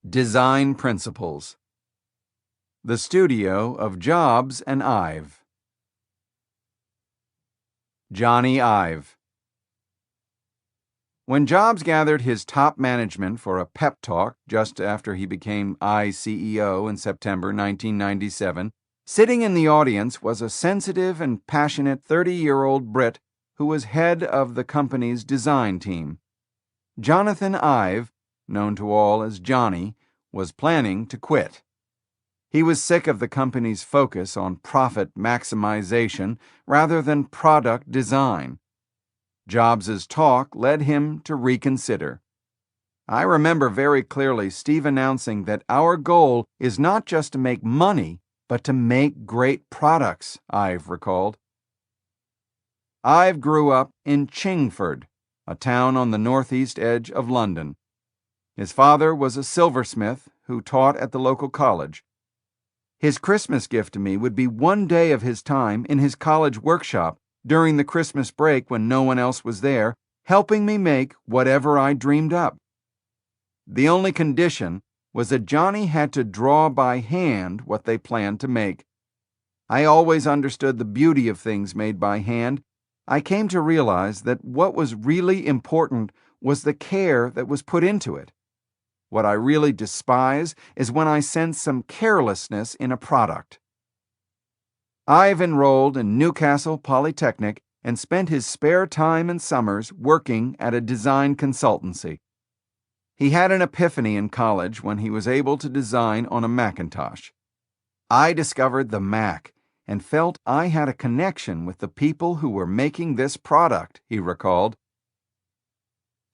Design Principles. The Studio of Jobs and Ive. Johnny Ive. When Jobs gathered his top management for a pep talk just after he became CEO in September 1997, sitting in the audience was a sensitive and passionate 30-year-old Brit who was head of the company's design team. Jonathan Ive, known to all as Johnny, was planning to quit. He was sick of the company's focus on profit maximization rather than product design. Jobs' talk led him to reconsider. I remember very clearly Steve announcing that our goal is not just to make money, but to make great products, Ive recalled. Ive grew up in Chingford, a town on the northeast edge of London. His father was a silversmith who taught at the local college. His Christmas gift to me would be one day of his time in his college workshop during the Christmas break when no one else was there, helping me make whatever I dreamed up. The only condition was that Johnny had to draw by hand what they planned to make. I always understood the beauty of things made by hand. I came to realize that what was really important was the care that was put into it. What I really despise is when I sense some carelessness in a product. Ive enrolled in Newcastle Polytechnic and spent his spare time and summers working at a design consultancy. He had an epiphany in college when he was able to design on a Macintosh. I discovered the Mac and felt I had a connection with the people who were making this product, he recalled.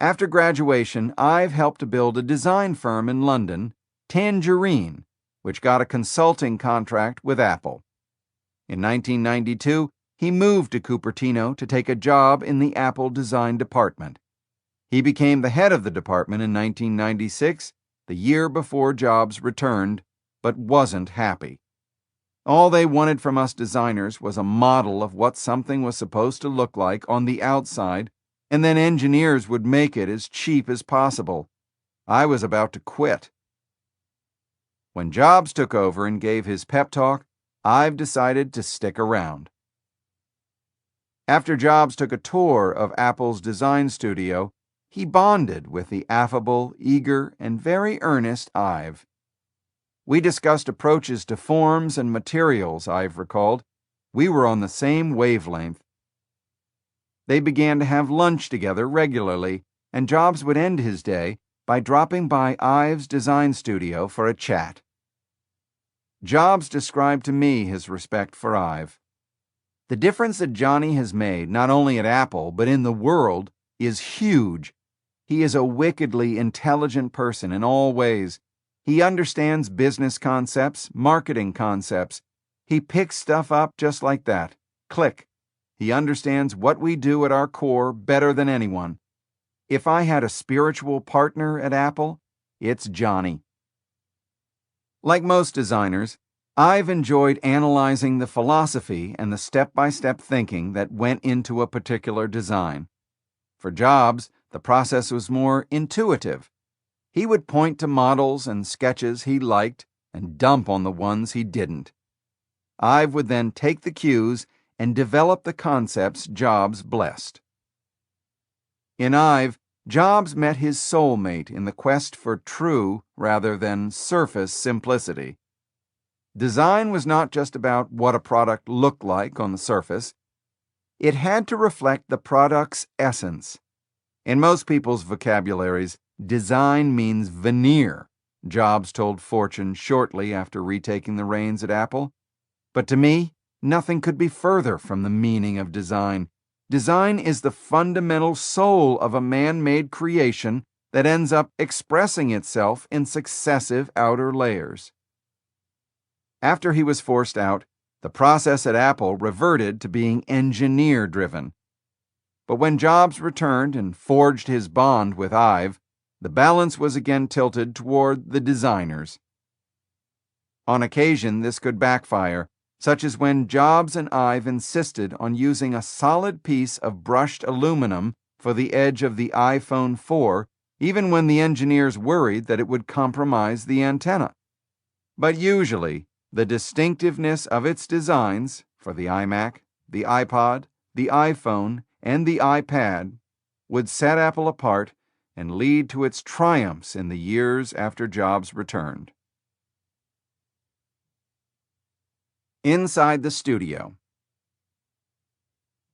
After graduation, Ive helped to build a design firm in London, Tangerine, which got a consulting contract with Apple. In 1992, he moved to Cupertino to take a job in the Apple design department. He became the head of the department in 1996, the year before Jobs returned, but wasn't happy. All they wanted from us designers was a model of what something was supposed to look like on the outside, and then engineers would make it as cheap as possible. I was about to quit. When Jobs took over and gave his pep talk, Ive decided to stick around. After Jobs took a tour of Apple's design studio, he bonded with the affable, eager, and very earnest Ive. We discussed approaches to forms and materials, Ive recalled. We were on the same wavelength. They began to have lunch together regularly, and Jobs would end his day by dropping by Ive's design studio for a chat. Jobs described to me his respect for Ive. The difference that Johnny has made, not only at Apple, but in the world, is huge. He is a wickedly intelligent person in all ways. He understands business concepts, marketing concepts. He picks stuff up just like that. Click. He understands what we do at our core better than anyone. If I had a spiritual partner at Apple, it's Johnny. Like most designers, I've enjoyed analyzing the philosophy and the step-by-step thinking that went into a particular design. For Jobs, the process was more intuitive. He would point to models and sketches he liked and dump on the ones he didn't. Ive would then take the cues and develop the concepts Jobs blessed. In Ive, Jobs met his soulmate in the quest for true rather than surface simplicity. Design was not just about what a product looked like on the surface. It had to reflect the product's essence. In most people's vocabularies, design means veneer, Jobs told Fortune shortly after retaking the reins at Apple. But to me, nothing could be further from the meaning of design. Design is the fundamental soul of a man-made creation that ends up expressing itself in successive outer layers. After he was forced out, the process at Apple reverted to being engineer-driven. But when Jobs returned and forged his bond with Ive, the balance was again tilted toward the designers. On occasion, this could backfire, such as when Jobs and Ive insisted on using a solid piece of brushed aluminum for the edge of the iPhone 4 even when the engineers worried that it would compromise the antenna. But usually, the distinctiveness of its designs for the iMac, the iPod, the iPhone, and the iPad would set Apple apart and lead to its triumphs in the years after Jobs returned. Inside the studio.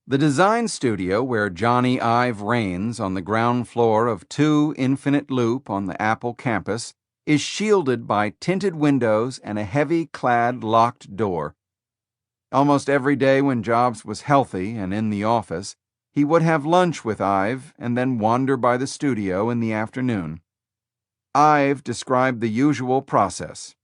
The design studio where Johnny Ive reigns on the ground floor of 2 Infinite Loop on the Apple campus is shielded by tinted windows and a heavy-clad locked door. Almost every day when Jobs was healthy and in the office, he would have lunch with Ive and then wander by the studio in the afternoon. Ive described the usual process.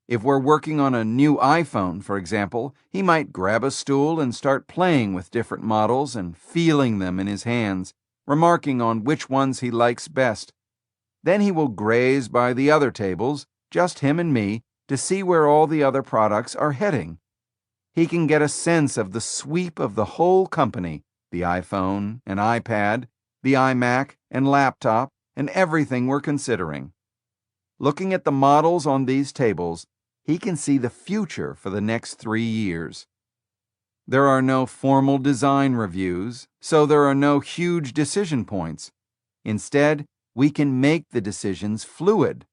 If we're working on a new iPhone, for example, he might grab a stool and start playing with different models and feeling them in his hands, remarking on which ones he likes best. Then he will graze by the other tables, just him and me, to see where all the other products are heading. He can get a sense of the sweep of the whole company, the iPhone and iPad, the iMac and laptop, and everything we're considering. Looking at the models on these tables, he can see the future for the next 3 years. There are no formal design reviews, so there are no huge decision points. Instead, we can make the decisions fluid.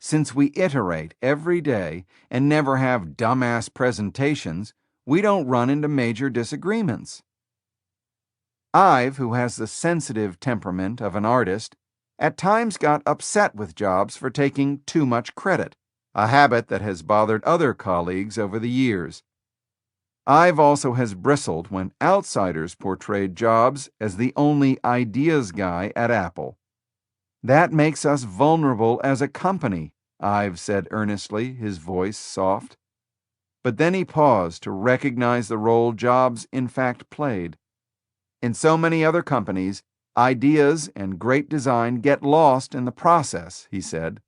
Since we iterate every day and never have dumbass presentations, we don't run into major disagreements. Ive, who has the sensitive temperament of an artist, at times got upset with Jobs for taking too much credit, a habit that has bothered other colleagues over the years. Ive also has bristled when outsiders portrayed Jobs as the only ideas guy at Apple. That makes us vulnerable as a company, Ive said earnestly, his voice soft. But then he paused to recognize the role Jobs in fact played. In so many other companies, ideas and great design get lost in the process, he said.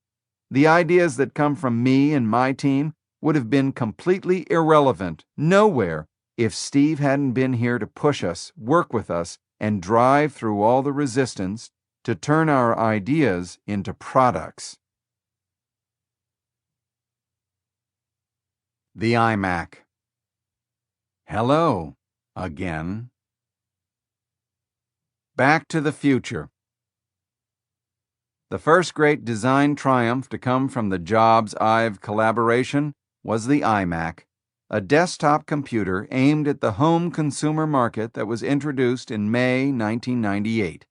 The ideas that come from me and my team would have been completely irrelevant, nowhere, if Steve hadn't been here to push us, work with us, and drive through all the resistance to turn our ideas into products. The iMac. Hello, again. Back to the future. The first great design triumph to come from the Jobs-Ive collaboration was the iMac, a desktop computer aimed at the home consumer market that was introduced in May 1998.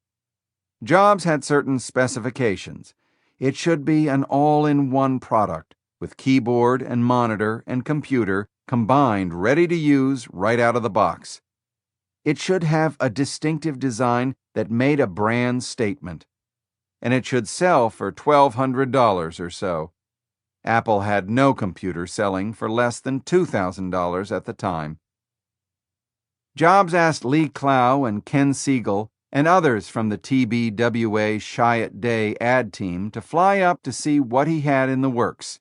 Jobs had certain specifications. It should be an all-in-one product, with keyboard and monitor and computer combined ready to use right out of the box. It should have a distinctive design that made a brand statement. And it should sell for $1,200 or so. Apple had no computer selling for less than $2,000 at the time. Jobs asked Lee Clow and Ken Siegel and others from the TBWA Shy Day ad team to fly up to see what he had in the works.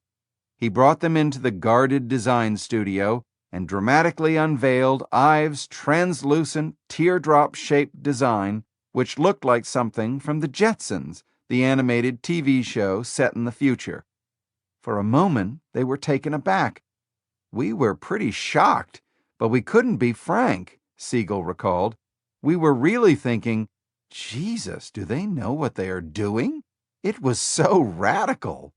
He brought them into the guarded design studio and dramatically unveiled Ive's translucent, teardrop-shaped design, which looked like something from the Jetsons, the animated TV show set in the future. For a moment, they were taken aback. We were pretty shocked, but we couldn't be frank, Siegel recalled. We were really thinking, Jesus, do they know what they are doing? It was so radical.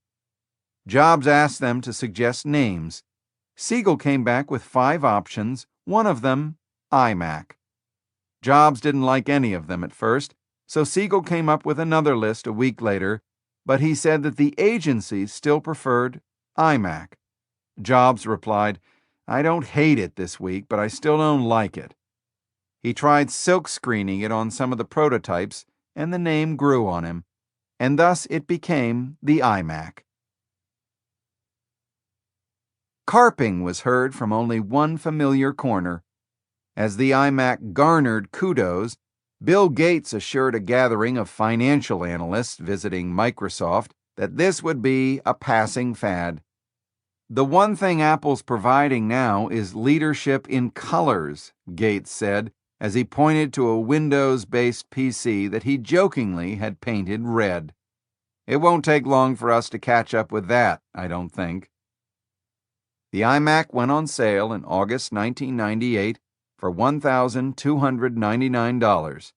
Jobs asked them to suggest names. Siegel came back with 5 options, one of them iMac. Jobs didn't like any of them at first, so Siegel came up with another list a week later, but he said that the agency still preferred iMac. Jobs replied, I don't hate it this week, but I still don't like it. He tried silk screening it on some of the prototypes, and the name grew on him, and thus it became the iMac. Carping was heard from only one familiar corner. As the iMac garnered kudos, Bill Gates assured a gathering of financial analysts visiting Microsoft that this would be a passing fad. The one thing Apple's providing now is leadership in colors, Gates said, as he pointed to a Windows-based PC that he jokingly had painted red. It won't take long for us to catch up with that, I don't think." The iMac went on sale in August 1998 for $1,299.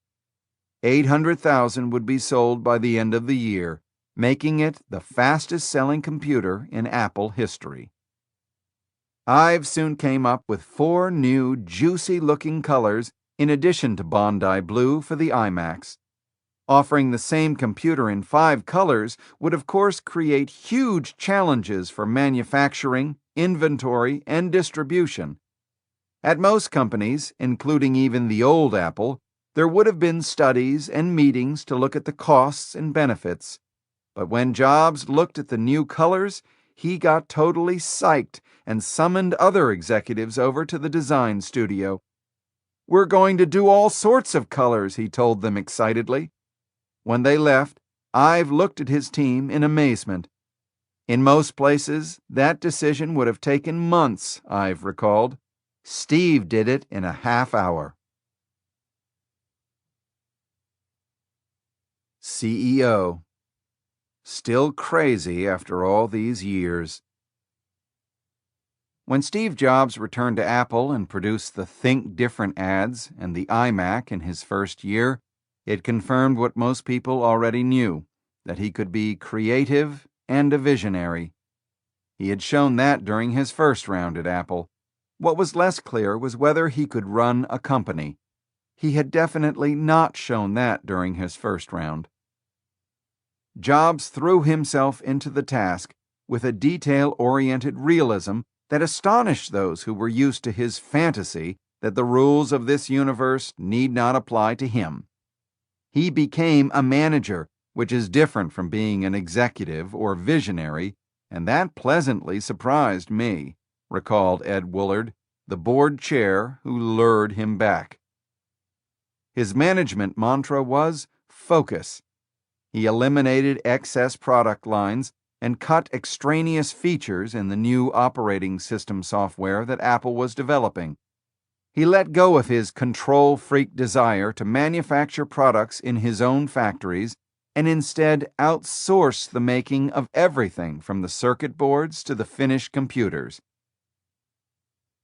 800,000 would be sold by the end of the year, making it the fastest-selling computer in Apple history. Ive soon came up with 4 new, juicy-looking colors in addition to Bondi Blue for the iMacs. Offering the same computer in 5 colors would of course create huge challenges for manufacturing, inventory, and distribution. At most companies, including even the old Apple, there would have been studies and meetings to look at the costs and benefits. But when Jobs looked at the new colors, he got totally psyched and summoned other executives over to the design studio. "We're going to do all sorts of colors," he told them excitedly. When they left, Ive looked at his team in amazement. In most places, that decision would have taken months, Ive recalled. Steve did it in a half hour. CEO. Still crazy after all these years. When Steve Jobs returned to Apple and produced the Think Different ads and the iMac in his first year, it confirmed what most people already knew, that he could be creative and a visionary. He had shown that during his first round at Apple. What was less clear was whether he could run a company. He had definitely not shown that during his first round. Jobs threw himself into the task with a detail-oriented realism that astonished those who were used to his fantasy that the rules of this universe need not apply to him. He became a manager, which is different from being an executive or visionary, and that pleasantly surprised me, recalled Ed Woolard, the board chair who lured him back. His management mantra was focus. He eliminated excess product lines and cut extraneous features in the new operating system software that Apple was developing. He let go of his control-freak desire to manufacture products in his own factories and instead outsourced the making of everything from the circuit boards to the finished computers.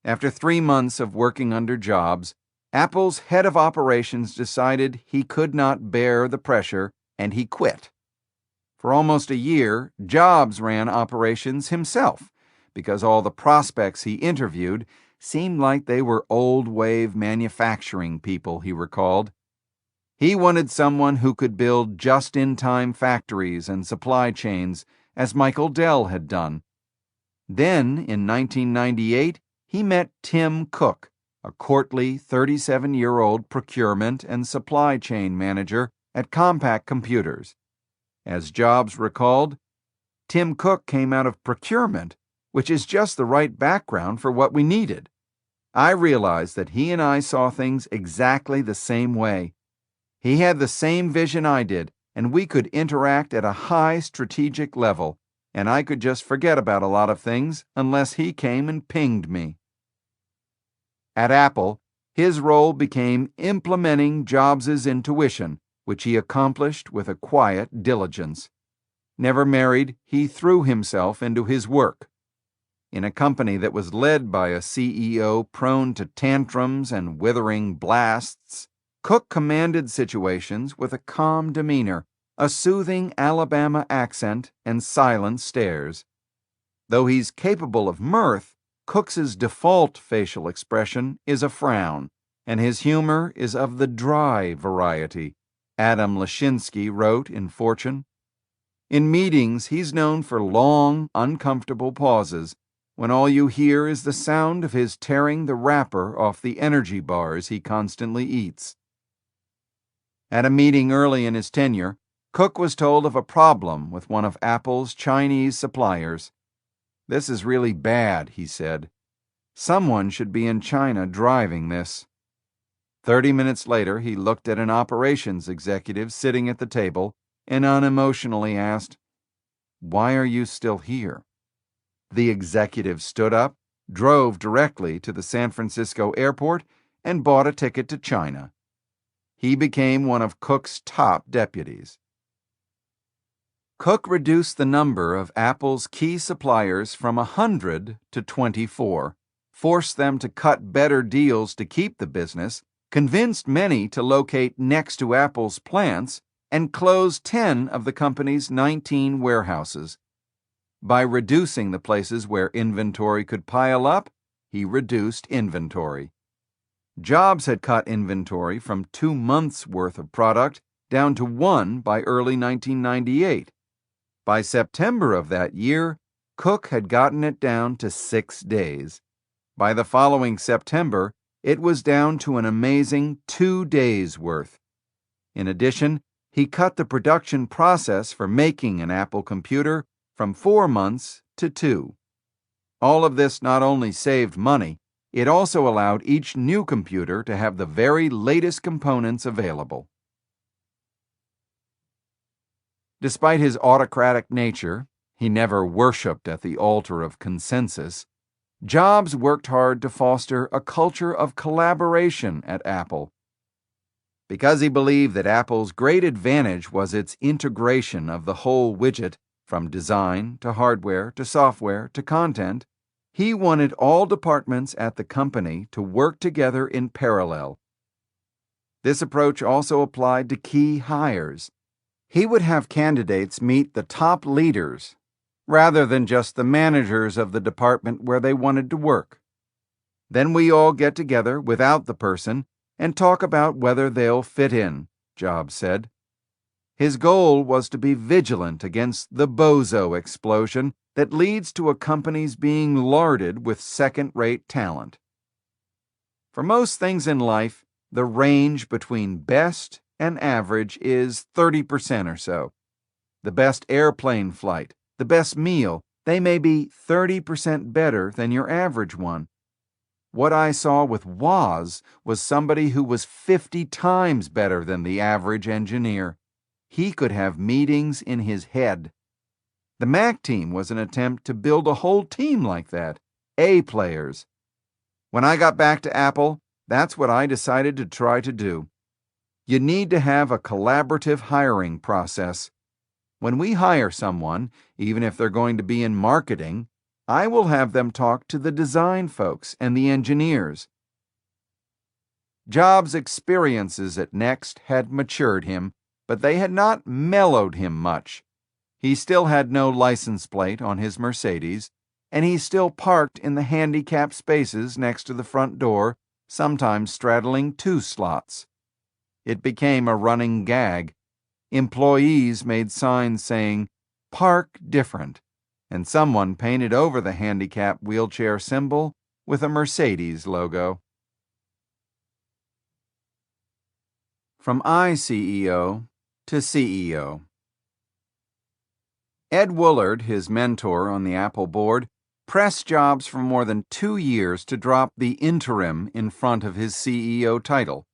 After 3 months of working under Jobs, Apple's head of operations decided he could not bear the pressure and he quit. For almost a year, Jobs ran operations himself because all the prospects he interviewed seemed like they were old-wave manufacturing people, he recalled. He wanted someone who could build just-in-time factories and supply chains, as Michael Dell had done. Then, in 1998, he met Tim Cook, a courtly 37-year-old procurement and supply chain manager at Compaq Computers. As Jobs recalled, Tim Cook came out of procurement, which is just the right background for what we needed. I realized that he and I saw things exactly the same way. He had the same vision I did, and we could interact at a high strategic level, and I could just forget about a lot of things unless he came and pinged me. At Apple, his role became implementing Jobs' intuition, which he accomplished with a quiet diligence. Never married, he threw himself into his work. In a company that was led by a CEO prone to tantrums and withering blasts, Cook commanded situations with a calm demeanor, a soothing Alabama accent, and silent stares. Though he's capable of mirth, Cook's default facial expression is a frown, and his humor is of the dry variety, Adam Lashinsky wrote in Fortune. In meetings, he's known for long, uncomfortable pauses, when all you hear is the sound of his tearing the wrapper off the energy bars he constantly eats. At a meeting early in his tenure, Cook was told of a problem with one of Apple's Chinese suppliers. "This is really bad," he said. "Someone should be in China driving this." 30 minutes later, he looked at an operations executive sitting at the table and unemotionally asked, "Why are you still here?" The executive stood up, drove directly to the San Francisco airport, and bought a ticket to China. He became one of Cook's top deputies. Cook reduced the number of Apple's key suppliers from 100 to 24, forced them to cut better deals to keep the business, convinced many to locate next to Apple's plants, and closed 10 of the company's 19 warehouses. By reducing the places where inventory could pile up, he reduced inventory. Jobs had cut inventory from 2 months' worth of product down to 1 by early 1998. By September of that year, Cook had gotten it down to 6 days. By the following September, it was down to an amazing 2 days' worth. In addition, he cut the production process for making an Apple computer from 4 months to 2. All of this not only saved money, it also allowed each new computer to have the very latest components available. Despite his autocratic nature, he never worshipped at the altar of consensus. Jobs worked hard to foster a culture of collaboration at Apple. Because he believed that Apple's great advantage was its integration of the whole widget, from design to hardware to software to content, he wanted all departments at the company to work together in parallel. This approach also applied to key hires. He would have candidates meet the top leaders rather than just the managers of the department where they wanted to work. Then we all get together without the person and talk about whether they'll fit in, Jobs said. His goal was to be vigilant against the bozo explosion that leads to a company's being larded with second-rate talent. For most things in life, the range between best and average is 30% or so. The best airplane flight, the best meal, they may be 30% better than your average one. What I saw with Woz was somebody who was 50 times better than the average engineer. He could have meetings in his head. The Mac team was an attempt to build a whole team like that, A players. When I got back to Apple, that's what I decided to try to do. You need to have a collaborative hiring process. When we hire someone, even if they're going to be in marketing, I will have them talk to the design folks and the engineers. Jobs' experiences at Next had matured him, but they had not mellowed him much. He still had no license plate on his Mercedes, and he still parked in the handicapped spaces next to the front door, sometimes straddling 2 slots. It became a running gag. Employees made signs saying, "Park different," and someone painted over the handicap wheelchair symbol with a Mercedes logo. From iCEO to CEO. Ed Woolard, his mentor on the Apple board, pressed Jobs for more than 2 years to drop the interim in front of his CEO title.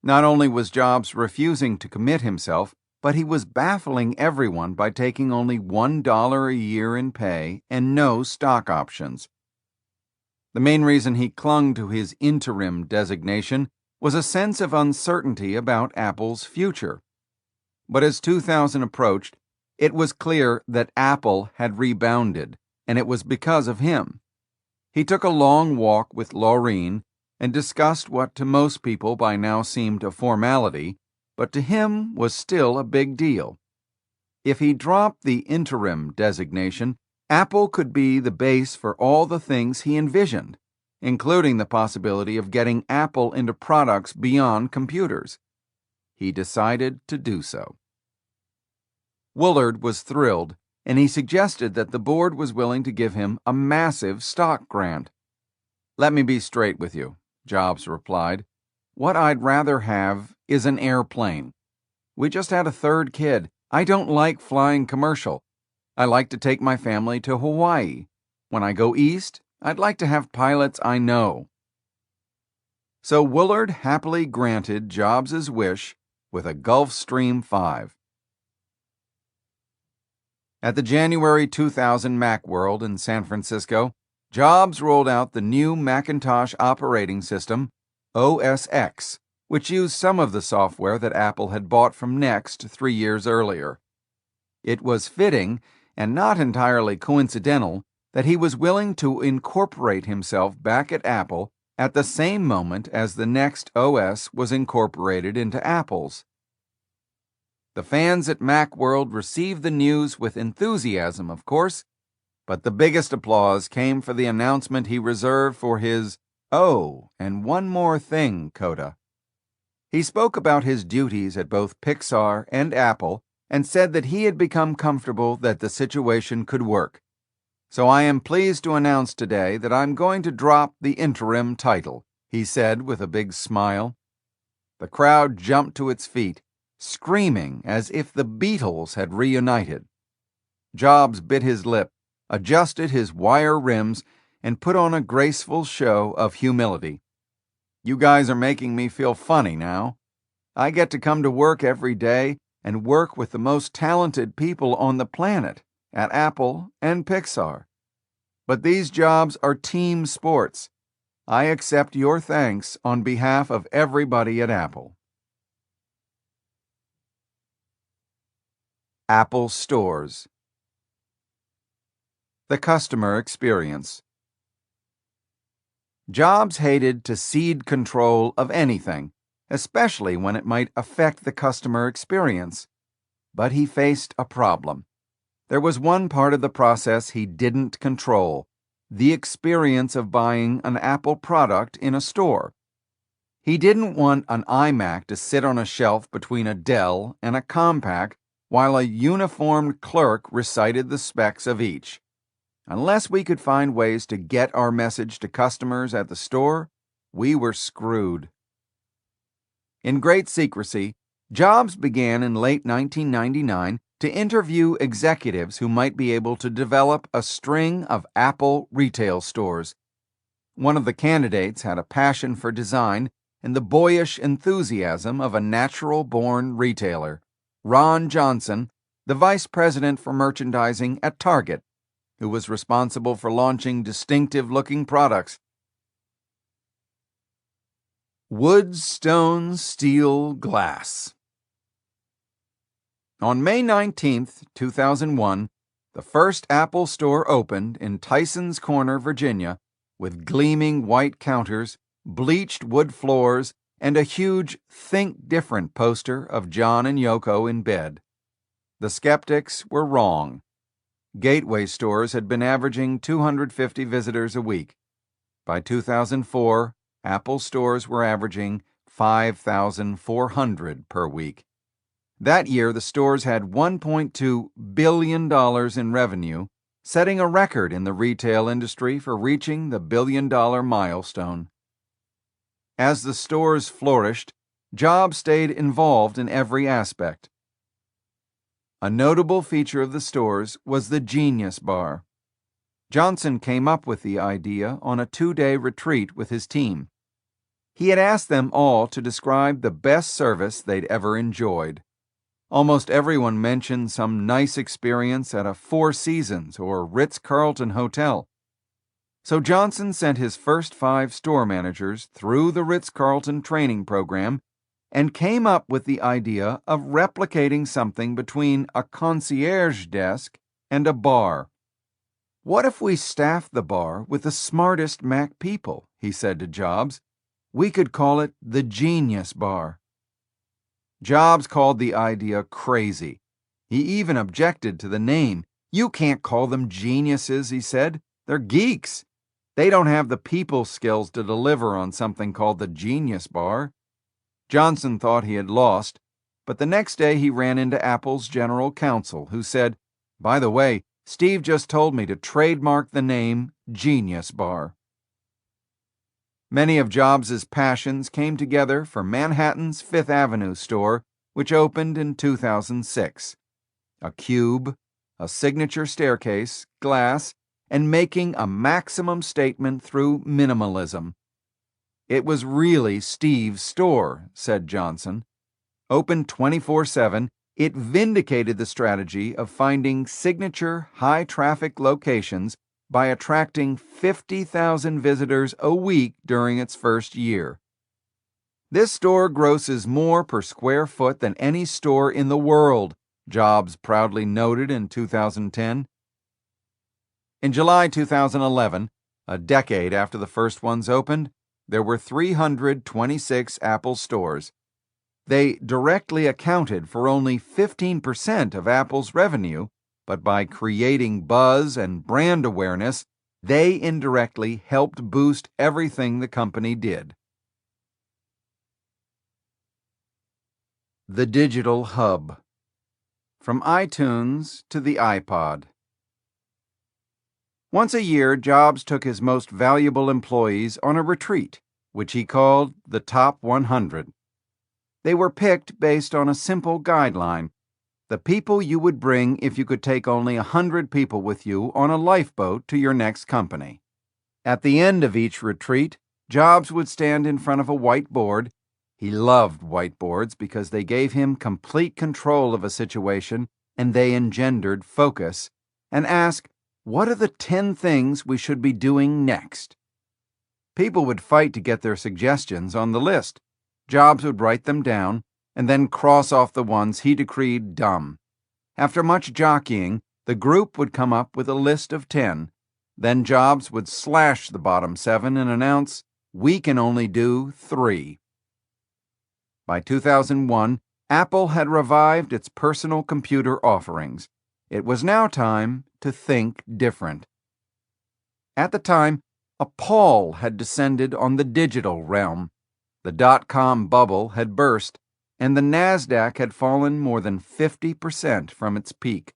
Not only was Jobs refusing to commit himself, but he was baffling everyone by taking only $1 a year in pay and no stock options. The main reason he clung to his interim designation was a sense of uncertainty about Apple's future. But as 2000 approached, it was clear that Apple had rebounded, and it was because of him. He took a long walk with Laureen and discussed what to most people by now seemed a formality, but to him was still a big deal. If he dropped the interim designation, Apple could be the base for all the things he envisioned, including the possibility of getting Apple into products beyond computers. He decided to do so. Woolard was thrilled, and he suggested that the board was willing to give him a massive stock grant. "Let me be straight with you," Jobs replied. "What I'd rather have is an airplane. We just had a 3rd kid. I don't like flying commercial. I like to take my family to Hawaii. When I go east, I'd like to have pilots I know." So Woolard happily granted Jobs' wish with a Gulfstream 5. At the January 2000 Macworld in San Francisco, Jobs rolled out the new Macintosh operating system, OS X, which used some of the software that Apple had bought from Next 3 years earlier. It was fitting, and not entirely coincidental, that he was willing to incorporate himself back at Apple at the same moment as the next OS was incorporated into Apple's. The fans at Macworld received the news with enthusiasm, of course, but the biggest applause came for the announcement he reserved for his "Oh, and one more thing" coda. He spoke about his duties at both Pixar and Apple and said that he had become comfortable that the situation could work. "So I am pleased to announce today that I'm going to drop the interim title," he said with a big smile. The crowd jumped to its feet, screaming as if the Beatles had reunited. Jobs bit his lip, adjusted his wire rims, and put on a graceful show of humility. "You guys are making me feel funny now. I get to come to work every day and work with the most talented people on the planet at Apple and Pixar. But these jobs are team sports. I accept your thanks on behalf of everybody at Apple." Apple Stores. The customer experience. Jobs hated to cede control of anything, especially when it might affect the customer experience. But he faced a problem. There was one part of the process he didn't control: the experience of buying an Apple product in a store. He didn't want an iMac to sit on a shelf between a Dell and a Compaq while a uniformed clerk recited the specs of each. Unless we could find ways to get our message to customers at the store, we were screwed. In great secrecy, Jobs began in late 1999 to interview executives who might be able to develop a string of Apple retail stores. One of the candidates had a passion for design and the boyish enthusiasm of a natural-born retailer: Ron Johnson, the vice president for merchandising at Target, who was responsible for launching distinctive-looking products. Wood, stone, steel, glass. On May 19, 2001, the first Apple store opened in Tysons Corner, Virginia, with gleaming white counters, bleached wood floors, and a huge "Think Different" poster of John and Yoko in bed. The skeptics were wrong. Gateway stores had been averaging 250 visitors a week. By 2004, Apple stores were averaging 5,400 per week. That year, the stores had $1.2 billion in revenue, setting a record in the retail industry for reaching the billion-dollar milestone. As the stores flourished, Jobs stayed involved in every aspect. A notable feature of the stores was the Genius Bar. Johnson came up with the idea on a 2-day retreat with his team. He had asked them all to describe the best service they'd ever enjoyed. Almost everyone mentioned some nice experience at a Four Seasons or Ritz-Carlton hotel. So Johnson sent his first 5 store managers through the Ritz-Carlton training program and came up with the idea of replicating something between a concierge desk and a bar. "What if we staffed the bar with the smartest Mac people?" he said to Jobs. "We could call it the Genius Bar." Jobs called the idea crazy. He even objected to the name. "You can't call them geniuses," he said. "They're geeks. They don't have the people skills to deliver on something called the Genius Bar." Johnson thought he had lost, but the next day he ran into Apple's general counsel, who said, "By the way, Steve just told me to trademark the name Genius Bar." Many of Jobs' passions came together for Manhattan's Fifth Avenue store, which opened in 2006. A cube, a signature staircase, glass, and making a maximum statement through minimalism. "It was really Steve's store," said Johnson. Open 24/7, it vindicated the strategy of finding signature high-traffic locations by attracting 50,000 visitors a week during its first year. "This store grosses more per square foot than any store in the world," Jobs proudly noted in 2010. In July 2011, a decade after the first ones opened, there were 326 Apple stores. They directly accounted for only 15% of Apple's revenue, but by creating buzz and brand awareness, they indirectly helped boost everything the company did. The Digital Hub. From iTunes to the iPod. Once a year, Jobs took his most valuable employees on a retreat, which he called the Top 100. They were picked based on a simple guideline: the people you would bring if you could take only 100 people with you on a lifeboat to your next company. At the end of each retreat, Jobs would stand in front of a whiteboard. He loved whiteboards because they gave him complete control of a situation and they engendered focus, and ask, "What are the 10 things we should be doing next?" People would fight to get their suggestions on the list. Jobs would write them down and then cross off the ones he decreed dumb. After much jockeying, the group would come up with a list of 10. Then Jobs would slash the bottom 7 and announce, "We can only do 3. By 2001, Apple had revived its personal computer offerings. It was now time to think different. At the time, a pall had descended on the digital realm. The dot-com bubble had burst, and the NASDAQ had fallen more than 50% from its peak.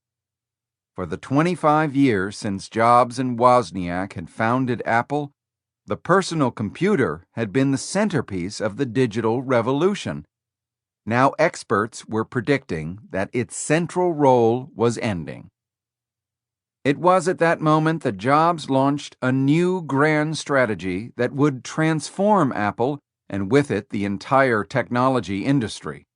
For the 25 years since Jobs and Wozniak had founded Apple, the personal computer had been the centerpiece of the digital revolution. Now experts were predicting that its central role was ending. It was at that moment that Jobs launched a new grand strategy that would transform Apple and with it the entire technology industry.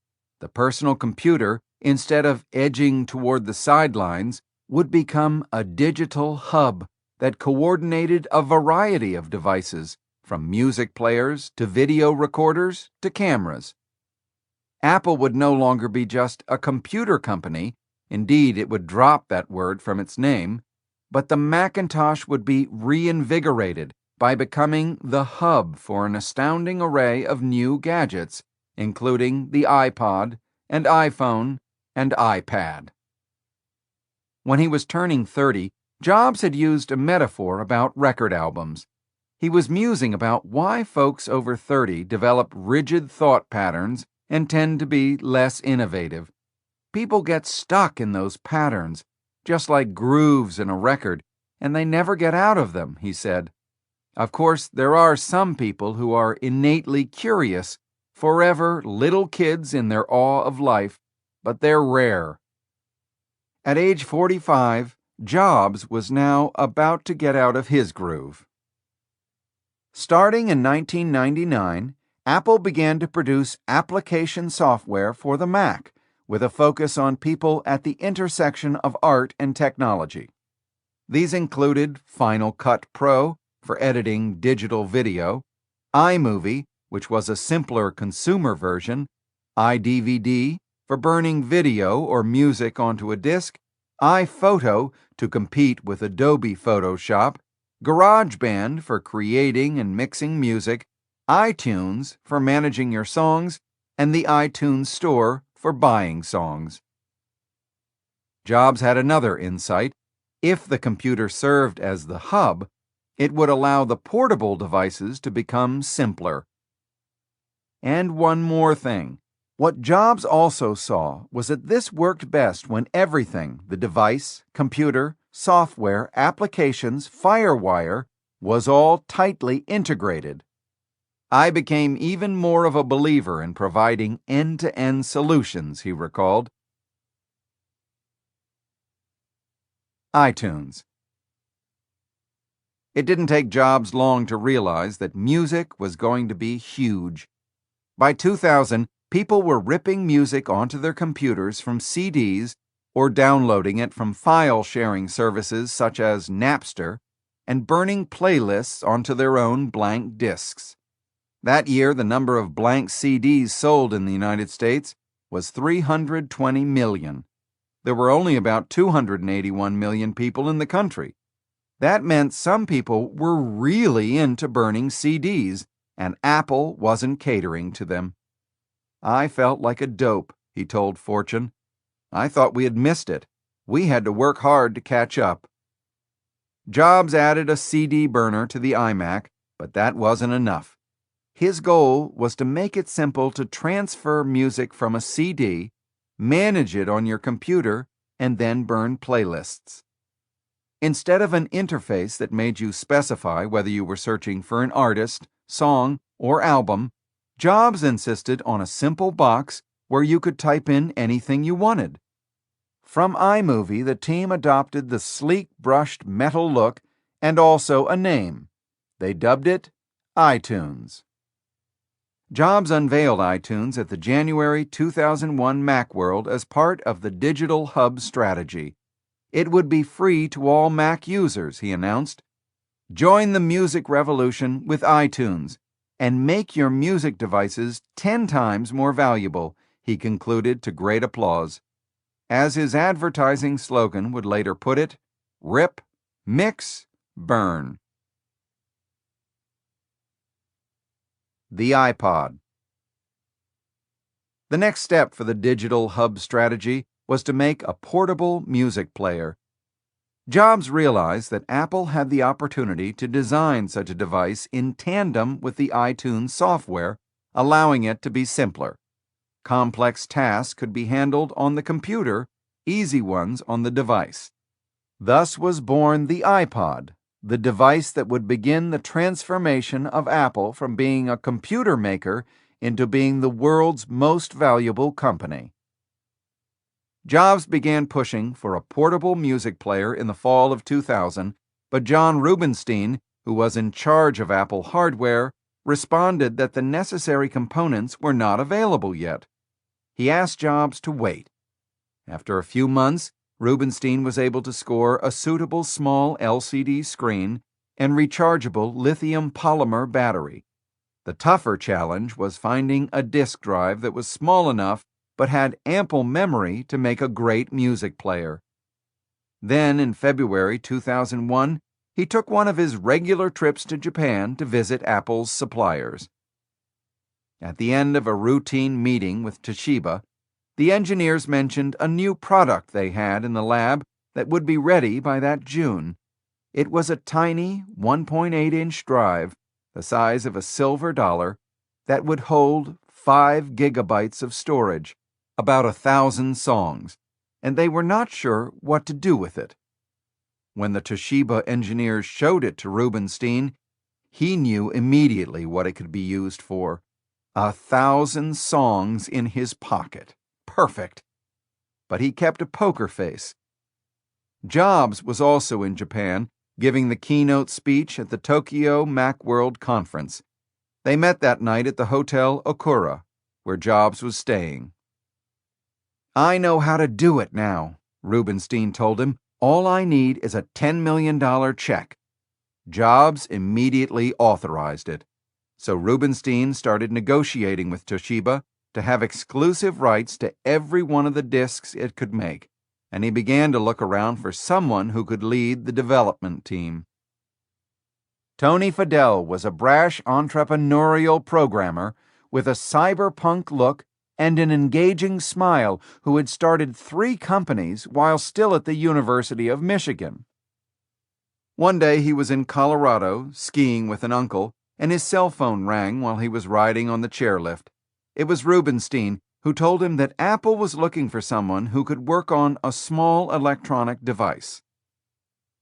The personal computer, instead of edging toward the sidelines, would become a digital hub that coordinated a variety of devices, from music players to video recorders to cameras. Apple would no longer be just a computer company. Indeed, it would drop that word from its name, but the Macintosh would be reinvigorated by becoming the hub for an astounding array of new gadgets, including the iPod and iPhone and iPad. When he was turning 30, Jobs had used a metaphor about record albums. He was musing about why folks over 30 develop rigid thought patterns and tend to be less innovative. People get stuck in those patterns, just like grooves in a record, and they never get out of them, he said. Of course, there are some people who are innately curious, forever little kids in their awe of life, but they're rare. At age 45, Jobs was now about to get out of his groove. Starting in 1999, Apple began to produce application software for the Mac, with a focus on people at the intersection of art and technology. These included Final Cut Pro for editing digital video, iMovie, which was a simpler consumer version, iDVD for burning video or music onto a disc, iPhoto to compete with Adobe Photoshop, GarageBand for creating and mixing music, iTunes for managing your songs, and the iTunes Store for buying songs. Jobs had another insight. If the computer served as the hub, it would allow the portable devices to become simpler. And one more thing. What Jobs also saw was that this worked best when everything, the device, computer, software, applications, FireWire, was all tightly integrated. "I became even more of a believer in providing end-to-end solutions," he recalled. iTunes. It didn't take Jobs long to realize that music was going to be huge. By 2000, people were ripping music onto their computers from CDs or downloading it from file-sharing services such as Napster and burning playlists onto their own blank discs. That year, the number of blank CDs sold in the United States was 320 million. there were only about 281 million people in the country. That meant some people were really into burning CDs, and Apple wasn't catering to them. "I felt like a dope," he told Fortune. "I thought we had missed it. We had to work hard to catch up." Jobs added a CD burner to the iMac, but that wasn't enough. His goal was to make it simple to transfer music from a CD, manage it on your computer, and then burn playlists. Instead of an interface that made you specify whether you were searching for an artist, song, or album, Jobs insisted on a simple box where you could type in anything you wanted. From iMovie, the team adopted the sleek, brushed metal look and also a name. They dubbed it iTunes. Jobs unveiled iTunes at the January 2001 Macworld as part of the Digital Hub strategy. It would be free to all Mac users, he announced. "Join the music revolution with iTunes and make your music devices 10 times more valuable," he concluded to great applause. As his advertising slogan would later put it, "Rip, mix, burn." The iPod. The next step for the Digital Hub strategy was to make a portable music player. Jobs realized that Apple had the opportunity to design such a device in tandem with the iTunes software, allowing it to be simpler. Complex tasks could be handled on the computer, easy ones on the device. Thus was born the iPod, the device that would begin the transformation of Apple from being a computer maker into being the world's most valuable company. Jobs began pushing for a portable music player in the fall of 2000, but John Rubinstein, who was in charge of Apple hardware, responded that the necessary components were not available yet. He asked Jobs to wait. After a few months, Rubinstein was able to score a suitable small LCD screen and rechargeable lithium polymer battery. The tougher challenge was finding a disk drive that was small enough but had ample memory to make a great music player. Then, in February 2001, he took one of his regular trips to Japan to visit Apple's suppliers. At the end of a routine meeting with Toshiba, the engineers mentioned a new product they had in the lab that would be ready by that June. It was a tiny 1.8-inch drive, the size of a silver dollar, that would hold 5 gigabytes of storage, about 1,000 songs, and they were not sure what to do with it. When the Toshiba engineers showed it to Rubinstein, he knew immediately what it could be used for. 1,000 songs in his pocket. Perfect. But he kept a poker face. Jobs was also in Japan, giving the keynote speech at the Tokyo Macworld Conference. They met that night at the Hotel Okura, where Jobs was staying. "I know how to do it now," Rubinstein told him. "All I need is a $10 million check." Jobs immediately authorized it. So Rubinstein started negotiating with Toshiba to have exclusive rights to every one of the discs it could make, and he began to look around for someone who could lead the development team. Tony Fadell was a brash entrepreneurial programmer with a cyberpunk look and an engaging smile who had started 3 companies while still at the University of Michigan. One day he was in Colorado skiing with an uncle, and his cell phone rang while he was riding on the chairlift. It was Rubinstein, who told him that Apple was looking for someone who could work on a small electronic device.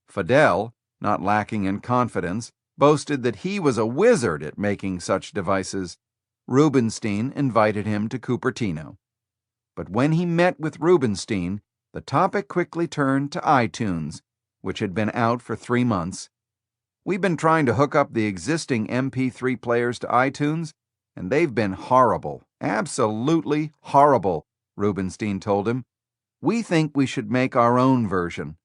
Fadell, not lacking in confidence, boasted that he was a wizard at making such devices. Rubinstein invited him to Cupertino. But when he met with Rubinstein, the topic quickly turned to iTunes, which had been out for 3 months. "We've been trying to hook up the existing MP3 players to iTunes, and they've been horrible, absolutely horrible," Rubinstein told him. "We think we should make our own version."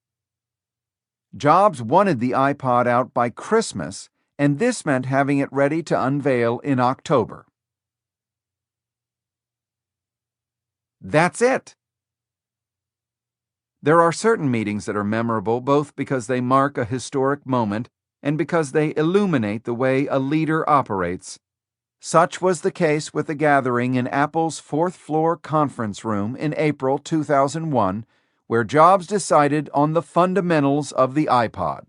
Jobs wanted the iPod out by Christmas, and this meant having it ready to unveil in October. That's it. There are certain meetings that are memorable both because they mark a historic moment and because they illuminate the way a leader operates. Such was the case with the gathering in Apple's fourth-floor conference room in April 2001, where Jobs decided on the fundamentals of the iPod.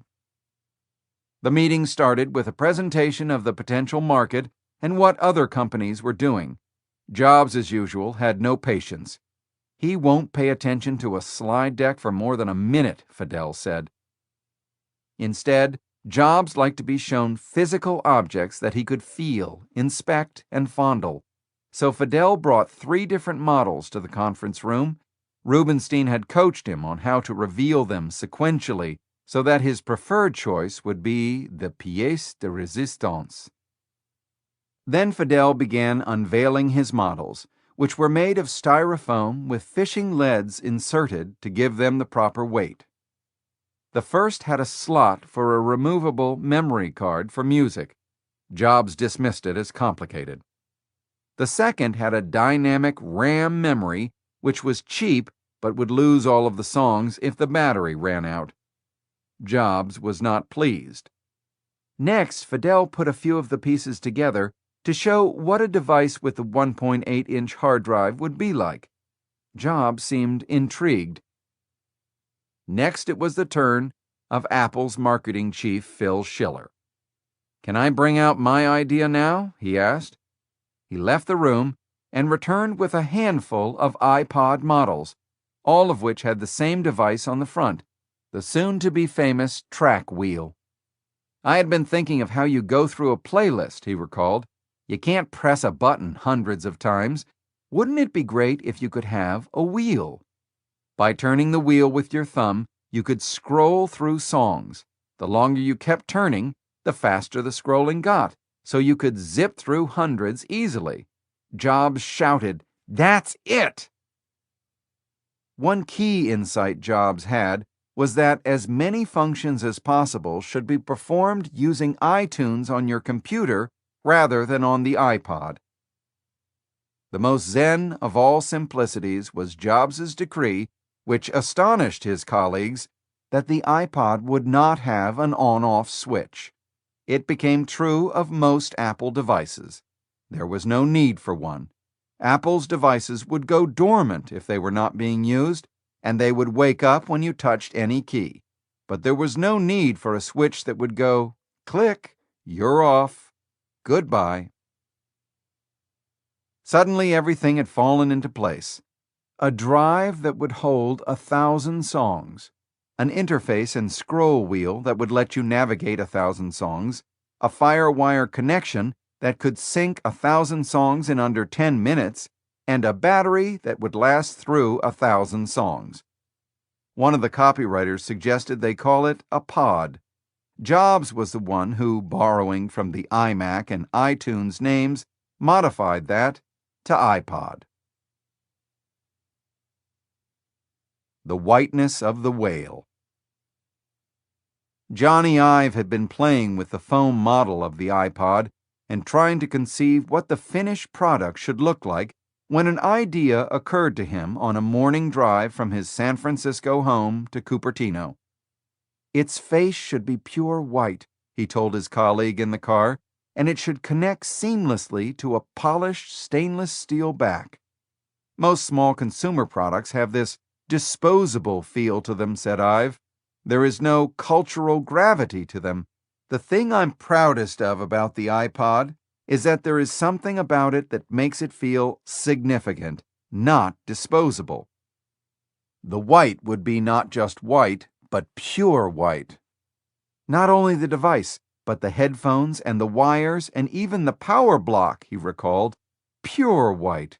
The meeting started with a presentation of the potential market and what other companies were doing. Jobs, as usual, had no patience. "He won't pay attention to a slide deck for more than a minute," Fidel said. Instead, Jobs liked to be shown physical objects that he could feel, inspect, and fondle. So Fidel brought 3 different models to the conference room. Rubinstein had coached him on how to reveal them sequentially so that his preferred choice would be the pièce de résistance. Then Fidel began unveiling his models, which were made of styrofoam with fishing leads inserted to give them the proper weight. The first had a slot for a removable memory card for music. Jobs dismissed it as complicated. The second had a dynamic RAM memory, which was cheap but would lose all of the songs if the battery ran out. Jobs was not pleased. Next, Fidel put a few of the pieces together to show what a device with a 1.8-inch hard drive would be like. Jobs seemed intrigued. Next, it was the turn of Apple's marketing chief, Phil Schiller. "Can I bring out my idea now?" he asked. He left the room and returned with a handful of iPod models, all of which had the same device on the front, the soon-to-be famous track wheel. "I had been thinking of how you go through a playlist," he recalled. "You can't press a button hundreds of times. Wouldn't it be great if you could have a wheel? By turning the wheel with your thumb, you could scroll through songs. The longer you kept turning, the faster the scrolling got, so you could zip through hundreds easily." Jobs shouted, "That's it!" One key insight Jobs had was that as many functions as possible should be performed using iTunes on your computer rather than on the iPod. The most zen of all simplicities was Jobs's decree, which astonished his colleagues, that the iPod would not have an on-off switch. It became true of most Apple devices. There was no need for one. Apple's devices would go dormant if they were not being used, and they would wake up when you touched any key. But there was no need for a switch that would go, "Click, you're off. Goodbye." Suddenly everything had fallen into place. A drive that would hold 1,000 songs, an interface and scroll wheel that would let you navigate 1,000 songs, a FireWire connection that could sync 1,000 songs in under 10 minutes, and a battery that would last through 1,000 songs. One of the copywriters suggested they call it a pod. Jobs was the one who, borrowing from the iMac and iTunes names, modified that to iPod. The whiteness of the whale. Johnny Ive had been playing with the foam model of the iPod and trying to conceive what the finished product should look like when an idea occurred to him on a morning drive from his San Francisco home to Cupertino. "Its face should be pure white," he told his colleague in the car, "and it should connect seamlessly to a polished stainless steel back." "Most small consumer products have this disposable feel to them," said Ive. "There is no cultural gravity to them. The thing I'm proudest of about the iPod is that there is something about it that makes it feel significant, not disposable." The white would be not just white, but pure white. Not only the device, but the headphones and the wires and even the power block, he recalled. Pure white.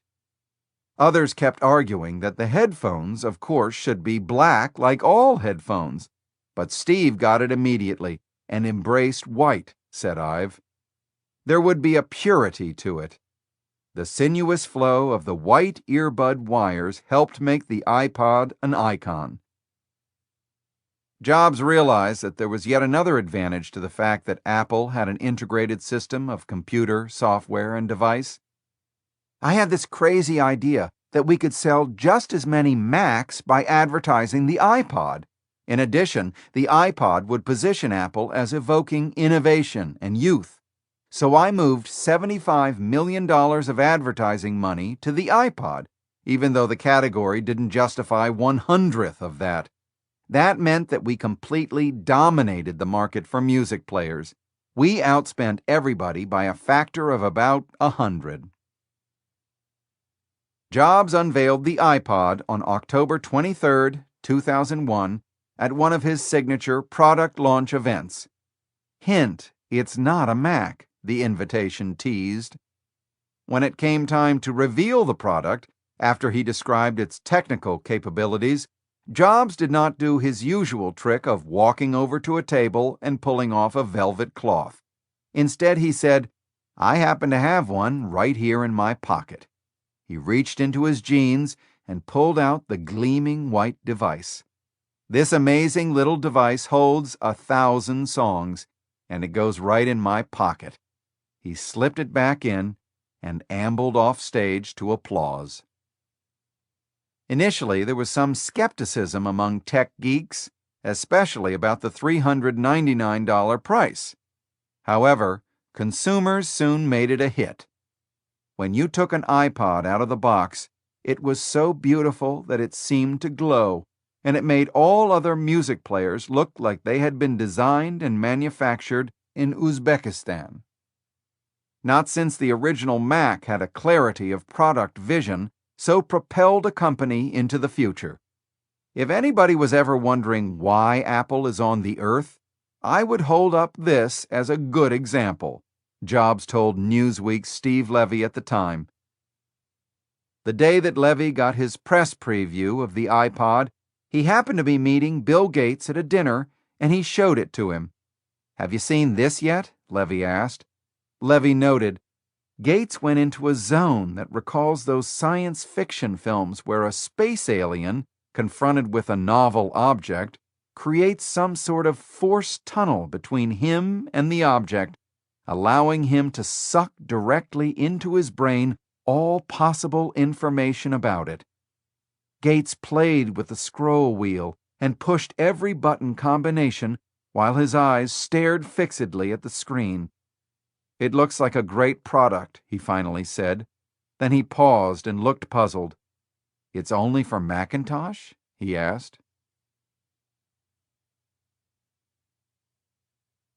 Others kept arguing that the headphones, of course, should be black like all headphones. But Steve got it immediately and embraced white, said Ive. There would be a purity to it. The sinuous flow of the white earbud wires helped make the iPod an icon. Jobs realized that there was yet another advantage to the fact that Apple had an integrated system of computer, software, and device. "I had this crazy idea," that we could sell just as many Macs by advertising the iPod. In addition, the iPod would position Apple as evoking innovation and youth. So I moved $75 million of advertising money to the iPod, even though the category didn't justify 1/100th of that. That meant that we completely dominated the market for music players. We outspent everybody by a factor of about 100. Jobs unveiled the iPod on October 23, 2001, at one of his signature product launch events. Hint, it's not a Mac, the invitation teased. When it came time to reveal the product, after he described its technical capabilities, Jobs did not do his usual trick of walking over to a table and pulling off a velvet cloth. Instead, he said, "I happen to have one right here in my pocket." He reached into his jeans and pulled out the gleaming white device. This amazing little device holds 1,000 songs, and it goes right in my pocket. He slipped it back in and ambled off stage to applause. Initially, there was some skepticism among tech geeks, especially about the $399 price. However, consumers soon made it a hit. When you took an iPod out of the box, it was so beautiful that it seemed to glow, and it made all other music players look like they had been designed and manufactured in Uzbekistan. Not since the original Mac had a clarity of product vision so propelled a company into the future. If anybody was ever wondering why Apple is on the earth, I would hold up this as a good example, Jobs told Newsweek's Steve Levy at the time. The day that Levy got his press preview of the iPod, he happened to be meeting Bill Gates at a dinner, and he showed it to him. "Have you seen this yet?" Levy asked. Levy noted, Gates went into a zone that recalls those science fiction films where a space alien, confronted with a novel object, creates some sort of forced tunnel between him and the object, allowing him to suck directly into his brain all possible information about it. Gates played with the scroll wheel and pushed every button combination while his eyes stared fixedly at the screen. "It looks like a great product," he finally said. Then he paused and looked puzzled. "It's only for Macintosh?" he asked.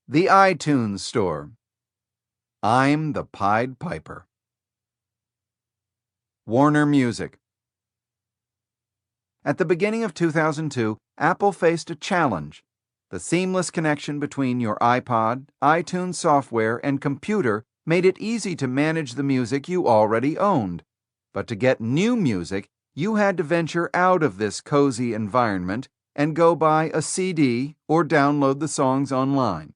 The iTunes Store. I'm the Pied Piper. Warner Music. At the beginning of 2002, Apple faced a challenge. The seamless connection between your iPod, iTunes software, and computer made it easy to manage the music you already owned. But to get new music, you had to venture out of this cozy environment and go buy a CD or download the songs online.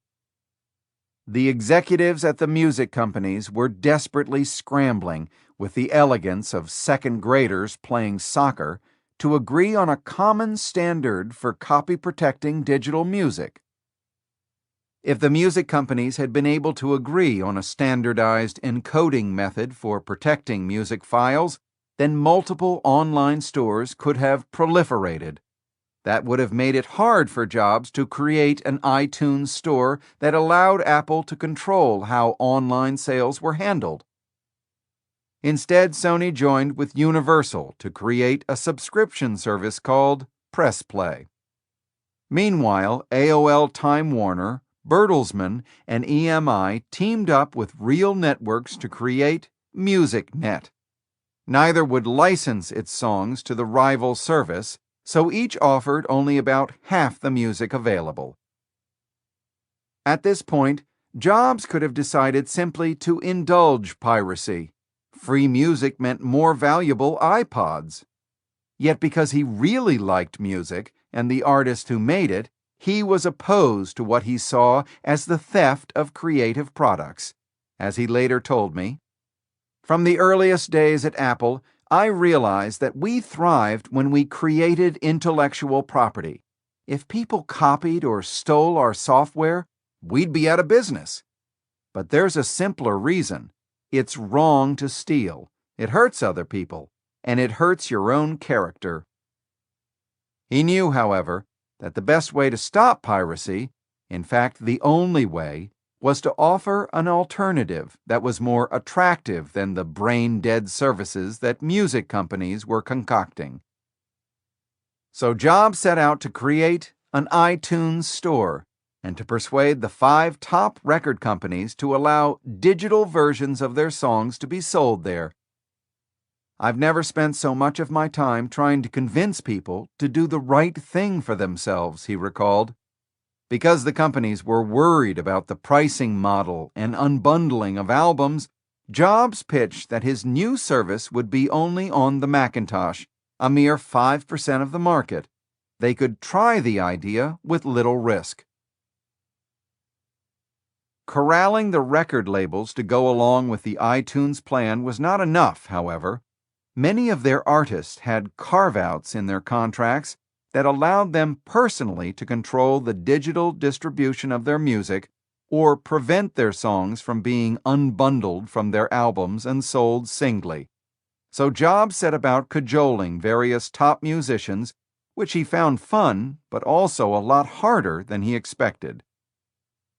The executives at the music companies were desperately scrambling, with the elegance of second graders playing soccer, to agree on a common standard for copy-protecting digital music. If the music companies had been able to agree on a standardized encoding method for protecting music files, then multiple online stores could have proliferated. That would have made it hard for Jobs to create an iTunes store that allowed Apple to control how online sales were handled. Instead, Sony joined with Universal to create a subscription service called Press Play. Meanwhile, AOL Time Warner, Bertelsmann, and EMI teamed up with real networks to create MusicNet. Neither would license its songs to the rival service, so each offered only about half the music available. At this point, Jobs could have decided simply to indulge piracy. Free music meant more valuable iPods. Yet because he really liked music and the artist who made it, he was opposed to what he saw as the theft of creative products. As he later told me, "From the earliest days at Apple, I realized that we thrived when we created intellectual property. If people copied or stole our software, we'd be out of business. But there's a simpler reason. It's wrong to steal. It hurts other people. and it hurts your own character. He knew, however, that the best way to stop piracy, in fact the only way, was to offer an alternative that was more attractive than the brain-dead services that music companies were concocting. So Jobs set out to create an iTunes store and to persuade the 5 top record companies to allow digital versions of their songs to be sold there. I've never spent so much of my time trying to convince people to do the right thing for themselves, he recalled. Because the companies were worried about the pricing model and unbundling of albums, Jobs pitched that his new service would be only on the Macintosh, a mere 5% of the market. They could try the idea with little risk. Corralling the record labels to go along with the iTunes plan was not enough, however. Many of their artists had carve-outs in their contracts that allowed them personally to control the digital distribution of their music or prevent their songs from being unbundled from their albums and sold singly. So Jobs set about cajoling various top musicians, which he found fun but also a lot harder than he expected.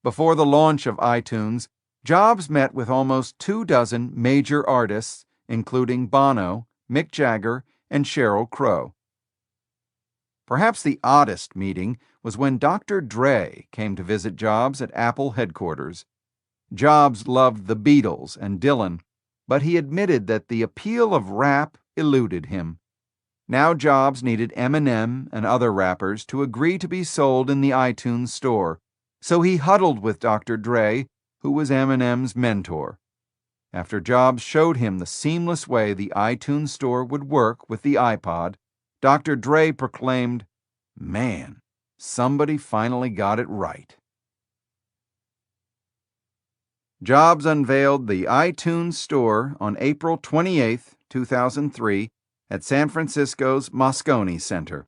Before the launch of iTunes, Jobs met with almost 24 major artists, including Bono, Mick Jagger, and Sheryl Crow. Perhaps the oddest meeting was when Dr. Dre came to visit Jobs at Apple headquarters. Jobs loved the Beatles and Dylan, but he admitted that the appeal of rap eluded him. Now Jobs needed Eminem and other rappers to agree to be sold in the iTunes store, so he huddled with Dr. Dre, who was Eminem's mentor. After Jobs showed him the seamless way the iTunes store would work with the iPod, Dr. Dre proclaimed, "Man, somebody finally got it right." Jobs unveiled the iTunes Store on April 28, 2003, at San Francisco's Moscone Center.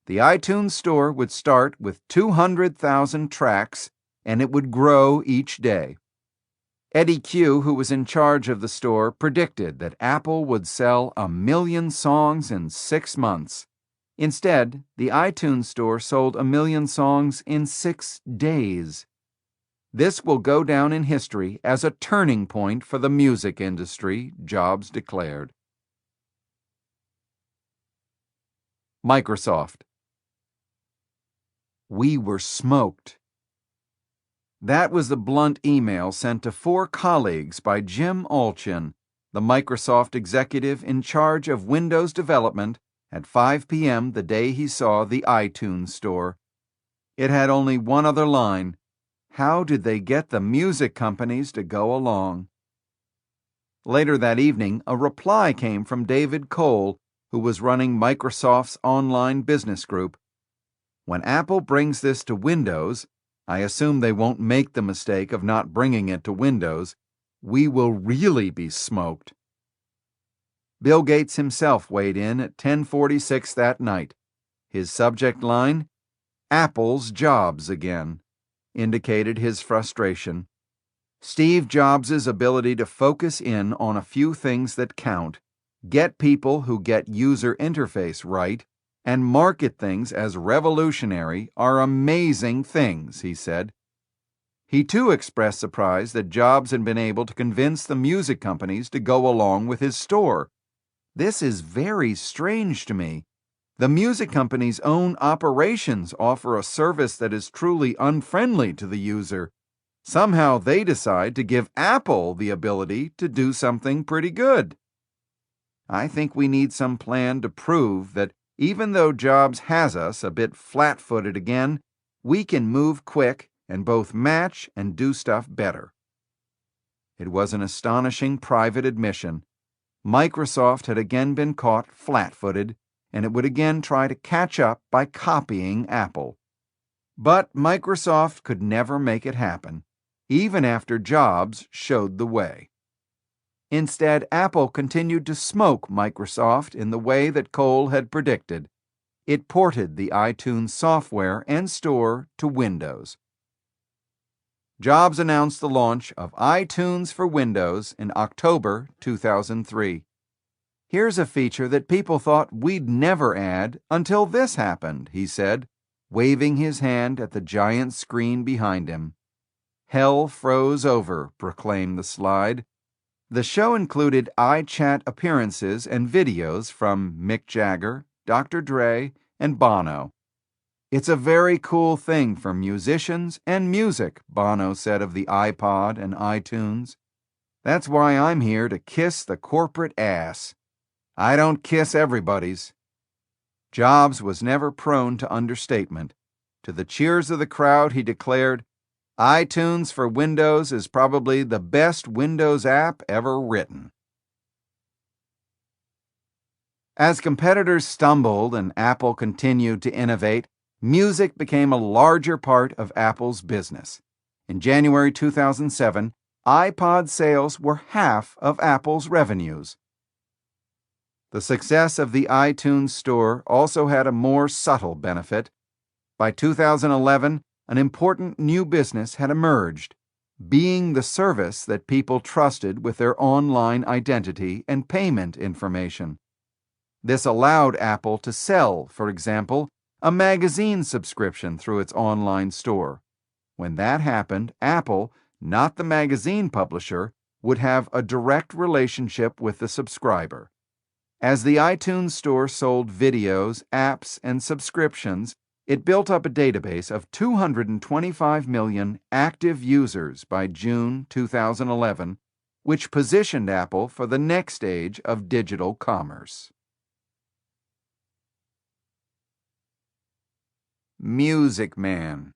The iTunes Store would start with 200,000 tracks, and it would grow each day. Eddie Q, who was in charge of the store, predicted that Apple would sell 1 million songs in 6 months. Instead, the iTunes Store sold 1 million songs in 6 days. This will go down in history as a turning point for the music industry, Jobs declared. Microsoft. We were smoked. That was the blunt email sent to 4 colleagues by Jim Allchin, the Microsoft executive in charge of Windows development, at 5 p.m. the day he saw the iTunes Store. It had only one other line: how did they get the music companies to go along? Later that evening, a reply came from David Cole, who was running Microsoft's online business group. When Apple brings this to Windows, I assume they won't make the mistake of not bringing it to Windows. We will really be smoked. Bill Gates himself weighed in at 10:46 that night. His subject line, "Apple's Jobs again," indicated his frustration. Steve Jobs' ability to focus in on a few things that count, get people who get user interface right, and market things as revolutionary are amazing things, he said. He too expressed surprise that Jobs had been able to convince the music companies to go along with his store. This is very strange to me. The music companies' own operations offer a service that is truly unfriendly to the user. Somehow they decide to give Apple the ability to do something pretty good. I think we need some plan to prove that even though Jobs has us a bit flat-footed again, we can move quick and both match and do stuff better. It was an astonishing private admission. Microsoft had again been caught flat-footed, and it would again try to catch up by copying Apple. But Microsoft could never make it happen, even after Jobs showed the way. Instead, Apple continued to smoke Microsoft in the way that Cole had predicted. It ported the iTunes software and store to Windows. Jobs announced the launch of iTunes for Windows in October 2003. "Here's a feature that people thought we'd never add until this happened," he said, waving his hand at the giant screen behind him. "Hell froze over," proclaimed the slide. The show included iChat appearances and videos from Mick Jagger, Dr. Dre, and Bono. "It's a very cool thing for musicians and music," Bono said of the iPod and iTunes. "That's why I'm here to kiss the corporate ass. I don't kiss everybody's." Jobs was never prone to understatement. To the cheers of the crowd, he declared, "iTunes for Windows is probably the best Windows app ever written." As competitors stumbled and Apple continued to innovate, music became a larger part of Apple's business. In January 2007, iPod sales were half of Apple's revenues. The success of the iTunes Store also had a more subtle benefit. By 2011, an important new business had emerged, being the service that people trusted with their online identity and payment information. This allowed Apple to sell, for example, a magazine subscription through its online store. When that happened, Apple, not the magazine publisher, would have a direct relationship with the subscriber. As the iTunes Store sold videos, apps, and subscriptions, it built up a database of 225 million active users by June 2011, which positioned Apple for the next stage of digital commerce. Music Man.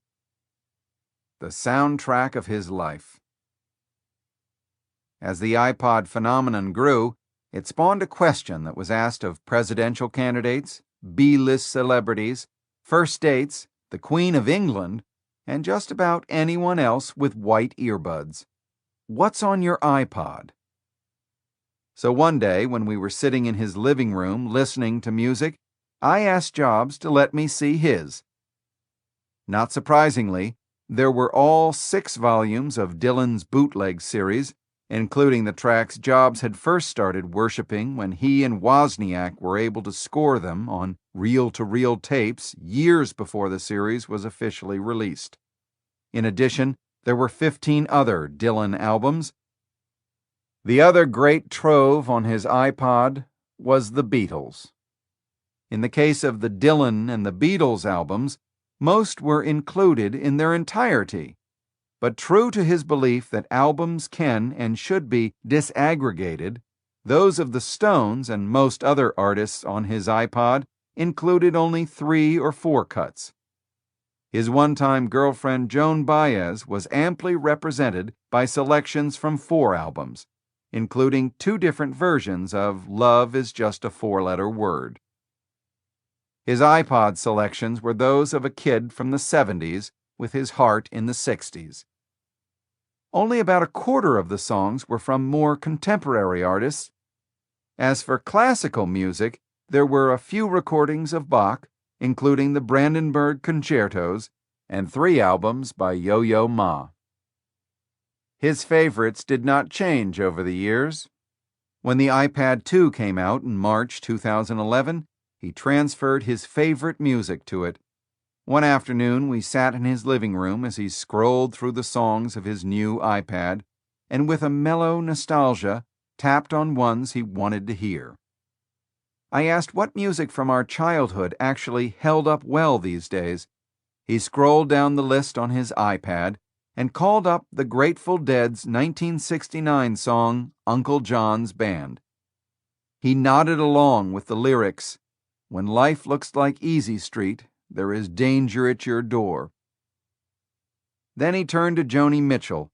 The soundtrack of his life. As the iPod phenomenon grew, it spawned a question that was asked of presidential candidates, B-list celebrities, first dates, the Queen of England, and just about anyone else with white earbuds. What's on your iPod? So one day, when we were sitting in his living room listening to music, I asked Jobs to let me see his. Not surprisingly, there were all 6 volumes of Dylan's bootleg series, including the tracks Jobs had first started worshiping when he and Wozniak were able to score them on reel-to-reel tapes years before the series was officially released. In addition, there were 15 other Dylan albums. The other great trove on his iPod was the Beatles. In the case of the Dylan and the Beatles albums, most were included in their entirety. But true to his belief that albums can and should be disaggregated, those of the Stones and most other artists on his iPod included only 3 or 4 cuts. His one-time girlfriend Joan Baez was amply represented by selections from 4 albums, including 2 different versions of Love Is Just a 4-Letter Word. His iPod selections were those of a kid from the 70s with his heart in the 60s. Only about a quarter of the songs were from more contemporary artists. As for classical music, there were a few recordings of Bach, including the Brandenburg Concertos, and 3 albums by Yo-Yo Ma. His favorites did not change over the years. When the iPad 2 came out in March 2011, he transferred his favorite music to it. One afternoon, we sat in his living room as he scrolled through the songs of his new iPad, and with a mellow nostalgia, tapped on ones he wanted to hear. I asked what music from our childhood actually held up well these days. He scrolled down the list on his iPad and called up the Grateful Dead's 1969 song, Uncle John's Band. He nodded along with the lyrics, "When life looks like Easy Street, there is danger at your door." Then he turned to Joni Mitchell.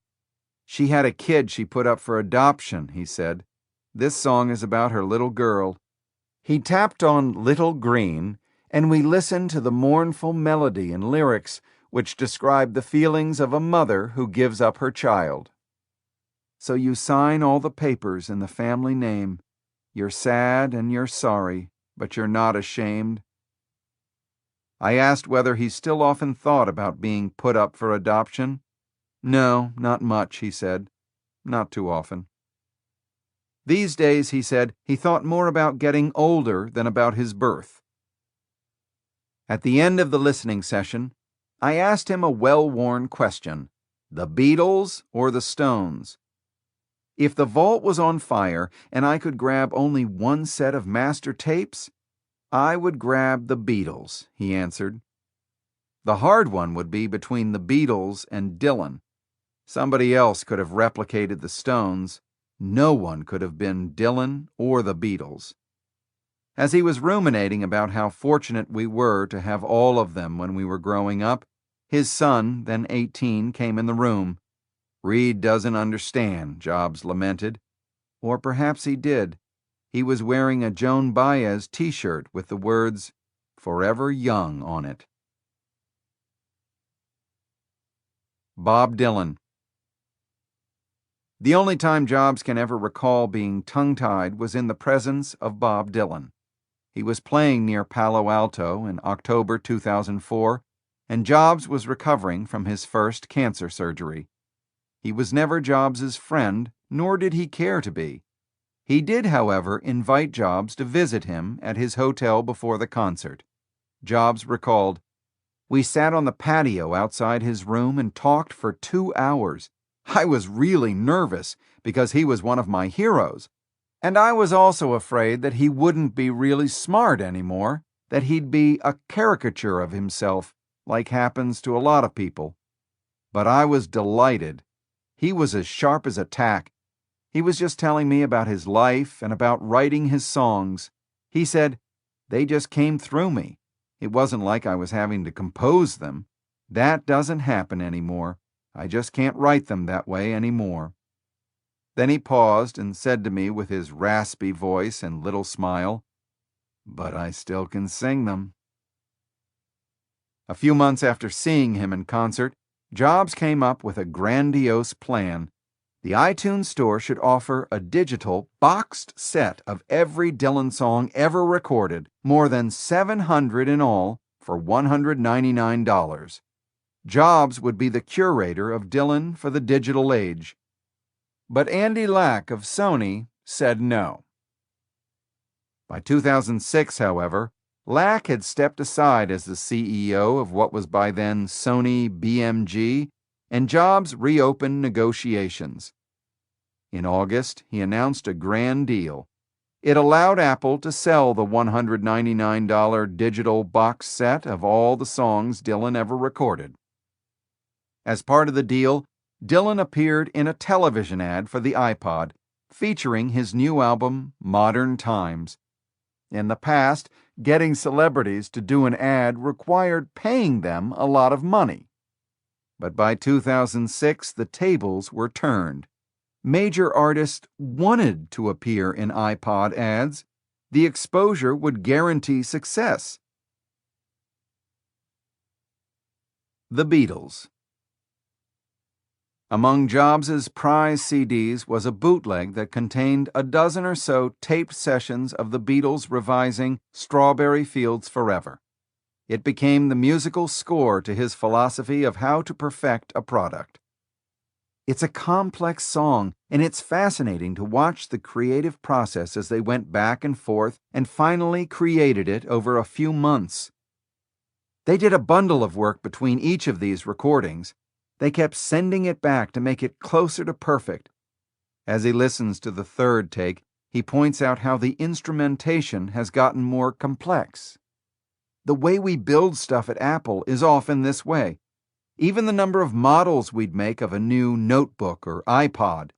"She had a kid she put up for adoption," he said. "This song is about her little girl." He tapped on Little Green, and we listened to the mournful melody and lyrics which describe the feelings of a mother who gives up her child. "So you sign all the papers in the family name. You're sad and you're sorry, but you're not ashamed." I asked whether he still often thought about being put up for adoption. "No, not much," he said. "Not too often." These days, he said, he thought more about getting older than about his birth. At the end of the listening session, I asked him a well-worn question: the Beatles or the Stones? If the vault was on fire and I could grab only one set of master tapes, I would grab the Beatles, he answered. The hard one would be between the Beatles and Dylan. Somebody else could have replicated the Stones. No one could have been Dylan or the Beatles. As he was ruminating about how fortunate we were to have all of them when we were growing up, his son, then 18, came in the room. "Reed doesn't understand," Jobs lamented. Or perhaps he did. He was wearing a Joan Baez t-shirt with the words, "Forever Young" on it. Bob Dylan. The only time Jobs can ever recall being tongue-tied was in the presence of Bob Dylan. He was playing near Palo Alto in October 2004, and Jobs was recovering from his first cancer surgery. He was never Jobs's friend, nor did he care to be. He did, however, invite Jobs to visit him at his hotel before the concert. Jobs recalled, "We sat on the patio outside his room and talked for 2 hours. I was really nervous because he was one of my heroes. And I was also afraid that he wouldn't be really smart anymore, that he'd be a caricature of himself, like happens to a lot of people. But I was delighted. He was as sharp as a tack. He was just telling me about his life and about writing his songs. He said, they just came through me. It wasn't like I was having to compose them. That doesn't happen anymore. I just can't write them that way anymore." Then he paused and said to me with his raspy voice and little smile, "But I still can sing them." A few months after seeing him in concert, Jobs came up with a grandiose plan. The iTunes Store should offer a digital, boxed set of every Dylan song ever recorded, more than 700 in all, for $199. Jobs would be the curator of Dylan for the digital age. But Andy Lack of Sony said no. By 2006, however, Lack had stepped aside as the CEO of what was by then Sony BMG, and Jobs reopened negotiations. In August, he announced a grand deal. It allowed Apple to sell the $199 digital box set of all the songs Dylan ever recorded. As part of the deal, Dylan appeared in a television ad for the iPod, featuring his new album, Modern Times. In the past, getting celebrities to do an ad required paying them a lot of money. But by 2006, the tables were turned. Major artists wanted to appear in iPod ads. The exposure would guarantee success. The Beatles. Among Jobs' prize CDs was a bootleg that contained a dozen or so taped sessions of the Beatles revising Strawberry Fields Forever. It became the musical score to his philosophy of how to perfect a product. It's a complex song, and it's fascinating to watch the creative process as they went back and forth and finally created it over a few months. They did a bundle of work between each of these recordings. They kept sending it back to make it closer to perfect. As he listens to the third take, he points out how the instrumentation has gotten more complex. The way we build stuff at Apple is often this way. Even the number of models we'd make of a new notebook or iPod.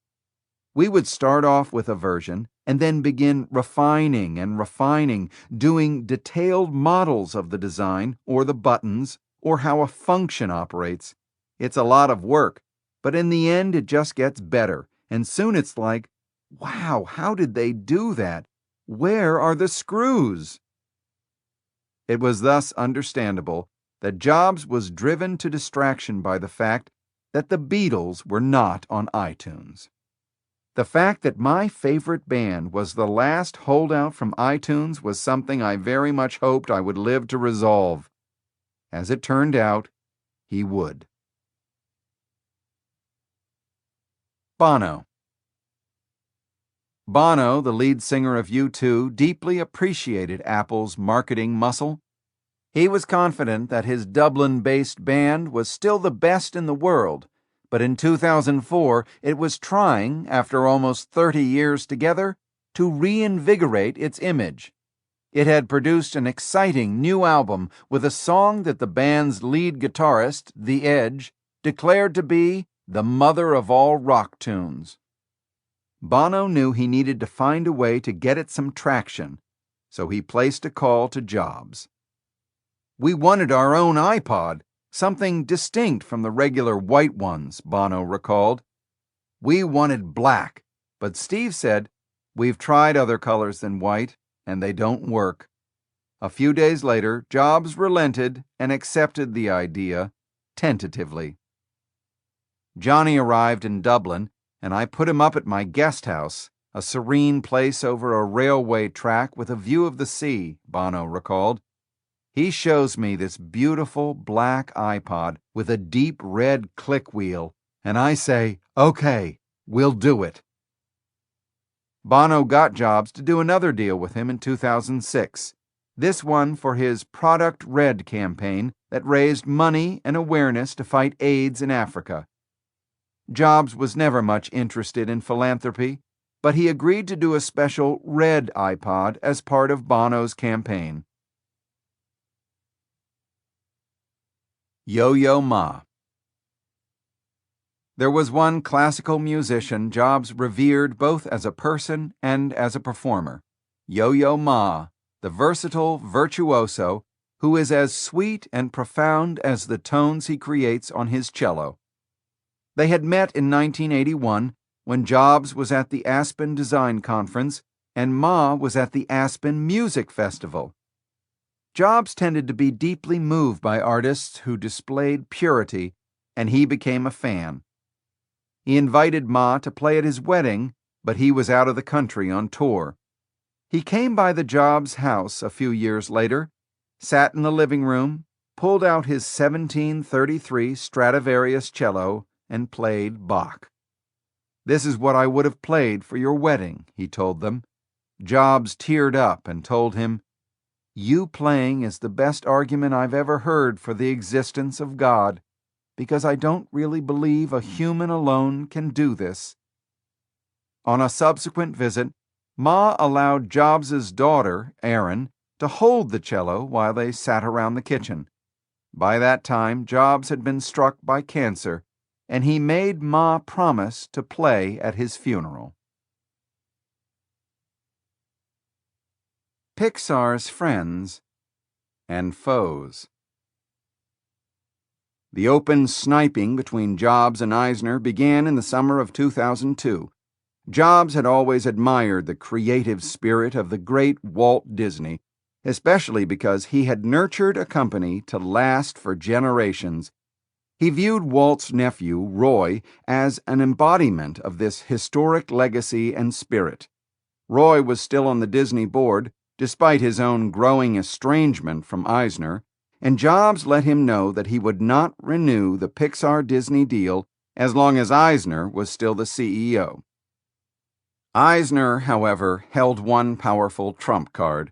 We would start off with a version and then begin refining and refining, doing detailed models of the design or the buttons or how a function operates. It's a lot of work, but in the end it just gets better, and soon it's like, wow, how did they do that? Where are the screws? It was thus understandable that Jobs was driven to distraction by the fact that the Beatles were not on iTunes. The fact that my favorite band was the last holdout from iTunes was something I very much hoped I would live to resolve. As it turned out, he would. Bono. Bono, the lead singer of U2, deeply appreciated Apple's marketing muscle. He was confident that his Dublin-based band was still the best in the world, but in 2004 it was trying, after almost 30 years together, to reinvigorate its image. It had produced an exciting new album with a song that the band's lead guitarist, The Edge, declared to be the mother of all rock tunes. Bono knew he needed to find a way to get it some traction, so he placed a call to Jobs. "We wanted our own iPod, something distinct from the regular white ones," Bono recalled. "We wanted black, but Steve said, 'We've tried other colors than white, and they don't work.'" A few days later, Jobs relented and accepted the idea, tentatively. Johnny arrived in Dublin, and I put him up at my guest house, a serene place over a railway track with a view of the sea, Bono recalled. He shows me this beautiful black iPod with a deep red click wheel, and I say, "Okay, we'll do it." Bono got Jobs to do another deal with him in 2006, this one for his Product Red campaign that raised money and awareness to fight AIDS in Africa. Jobs was never much interested in philanthropy, but he agreed to do a special red iPod as part of Bono's campaign. Yo-Yo Ma. There was one classical musician Jobs revered both as a person and as a performer, Yo-Yo Ma, the versatile virtuoso who is as sweet and profound as the tones he creates on his cello. They had met in 1981 when Jobs was at the Aspen Design Conference and Ma was at the Aspen Music Festival. Jobs tended to be deeply moved by artists who displayed purity, and he became a fan. He invited Ma to play at his wedding, but he was out of the country on tour. He came by the Jobs house a few years later, sat in the living room, pulled out his 1733 Stradivarius cello, and played Bach. "This is what I would have played for your wedding," he told them. Jobs teared up and told him, "You playing is the best argument I've ever heard for the existence of God, because I don't really believe a human alone can do this." On a subsequent visit, Ma allowed Jobs's daughter, Erin, to hold the cello while they sat around the kitchen. By that time, Jobs had been struck by cancer, and he made Ma promise to play at his funeral. Pixar's friends and foes. The open sniping between Jobs and Eisner began in the summer of 2002. Jobs had always admired the creative spirit of the great Walt Disney, especially because he had nurtured a company to last for generations. He viewed Walt's nephew, Roy, as an embodiment of this historic legacy and spirit. Roy was still on the Disney board, despite his own growing estrangement from Eisner, and Jobs let him know that he would not renew the Pixar-Disney deal as long as Eisner was still the CEO. Eisner, however, held one powerful trump card.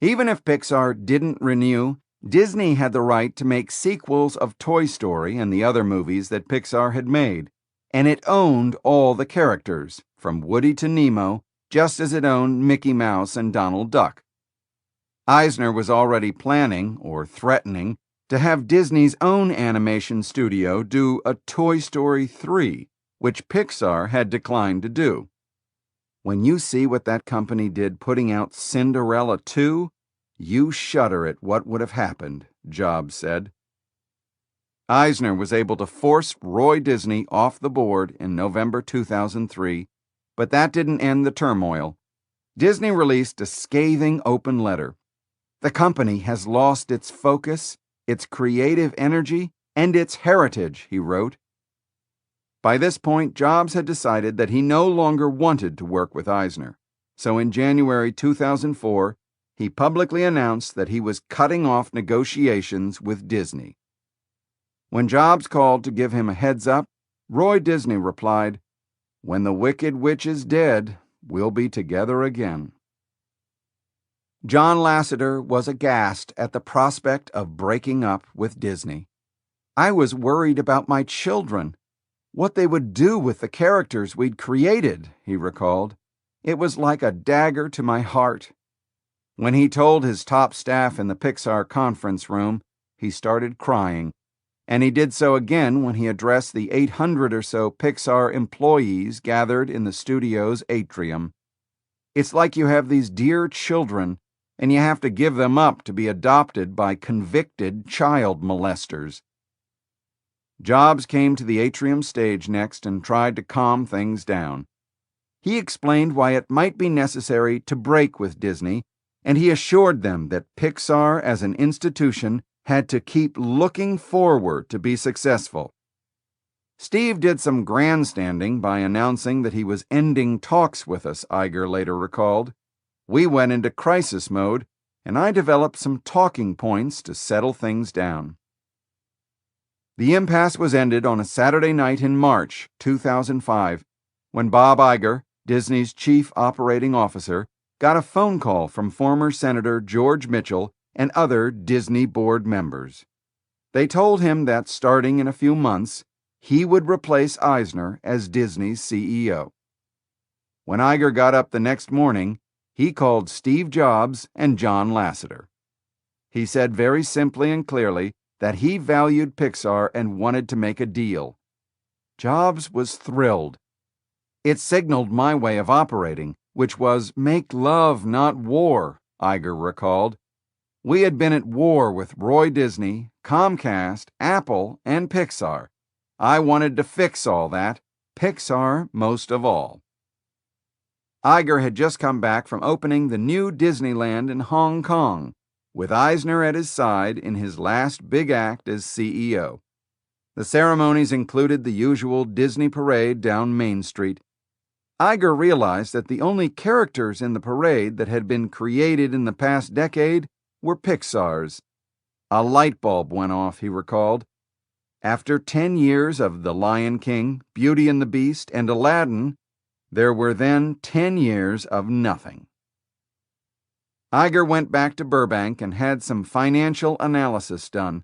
Even if Pixar didn't renew, Disney had the right to make sequels of Toy Story and the other movies that Pixar had made, and it owned all the characters, from Woody to Nemo, just as it owned Mickey Mouse and Donald Duck. Eisner was already planning, or threatening, to have Disney's own animation studio do a Toy Story 3, which Pixar had declined to do. When you see what that company did putting out Cinderella 2, you shudder at what would have happened, Jobs said. Eisner was able to force Roy Disney off the board in November 2003, but that didn't end the turmoil. Disney released a scathing open letter. "The company has lost its focus, its creative energy, and its heritage," he wrote. By this point, Jobs had decided that he no longer wanted to work with Eisner, so in January 2004, he publicly announced that he was cutting off negotiations with Disney. When Jobs called to give him a heads up, Roy Disney replied, "When the Wicked Witch is dead, we'll be together again." John Lasseter was aghast at the prospect of breaking up with Disney. "I was worried about my children, what they would do with the characters we'd created," he recalled. "It was like a dagger to my heart." When he told his top staff in the Pixar conference room, he started crying, and he did so again when he addressed the 800 or so Pixar employees gathered in the studio's atrium. "It's like you have these dear children, and you have to give them up to be adopted by convicted child molesters." Jobs came to the atrium stage next and tried to calm things down. He explained why it might be necessary to break with Disney, and he assured them that Pixar as an institution had to keep looking forward to be successful. "Steve did some grandstanding by announcing that he was ending talks with us," Iger later recalled. "We went into crisis mode, and I developed some talking points to settle things down." The impasse was ended on a Saturday night in March 2005 when Bob Iger, Disney's chief operating officer, got a phone call from former Senator George Mitchell and other Disney board members. They told him that starting in a few months, he would replace Eisner as Disney's CEO. When Iger got up the next morning, he called Steve Jobs and John Lasseter. He said very simply and clearly that he valued Pixar and wanted to make a deal. Jobs was thrilled. "It signaled my way of operating, which was make love, not war," Iger recalled. "We had been at war with Roy Disney, Comcast, Apple, and Pixar. I wanted to fix all that, Pixar most of all." Iger had just come back from opening the new Disneyland in Hong Kong, with Eisner at his side in his last big act as CEO. The ceremonies included the usual Disney parade down Main Street. Iger realized that the only characters in the parade that had been created in the past decade were Pixar's. A light bulb went off, he recalled. After 10 years of The Lion King, Beauty and the Beast, and Aladdin, there were then 10 years of nothing. Iger went back to Burbank and had some financial analysis done.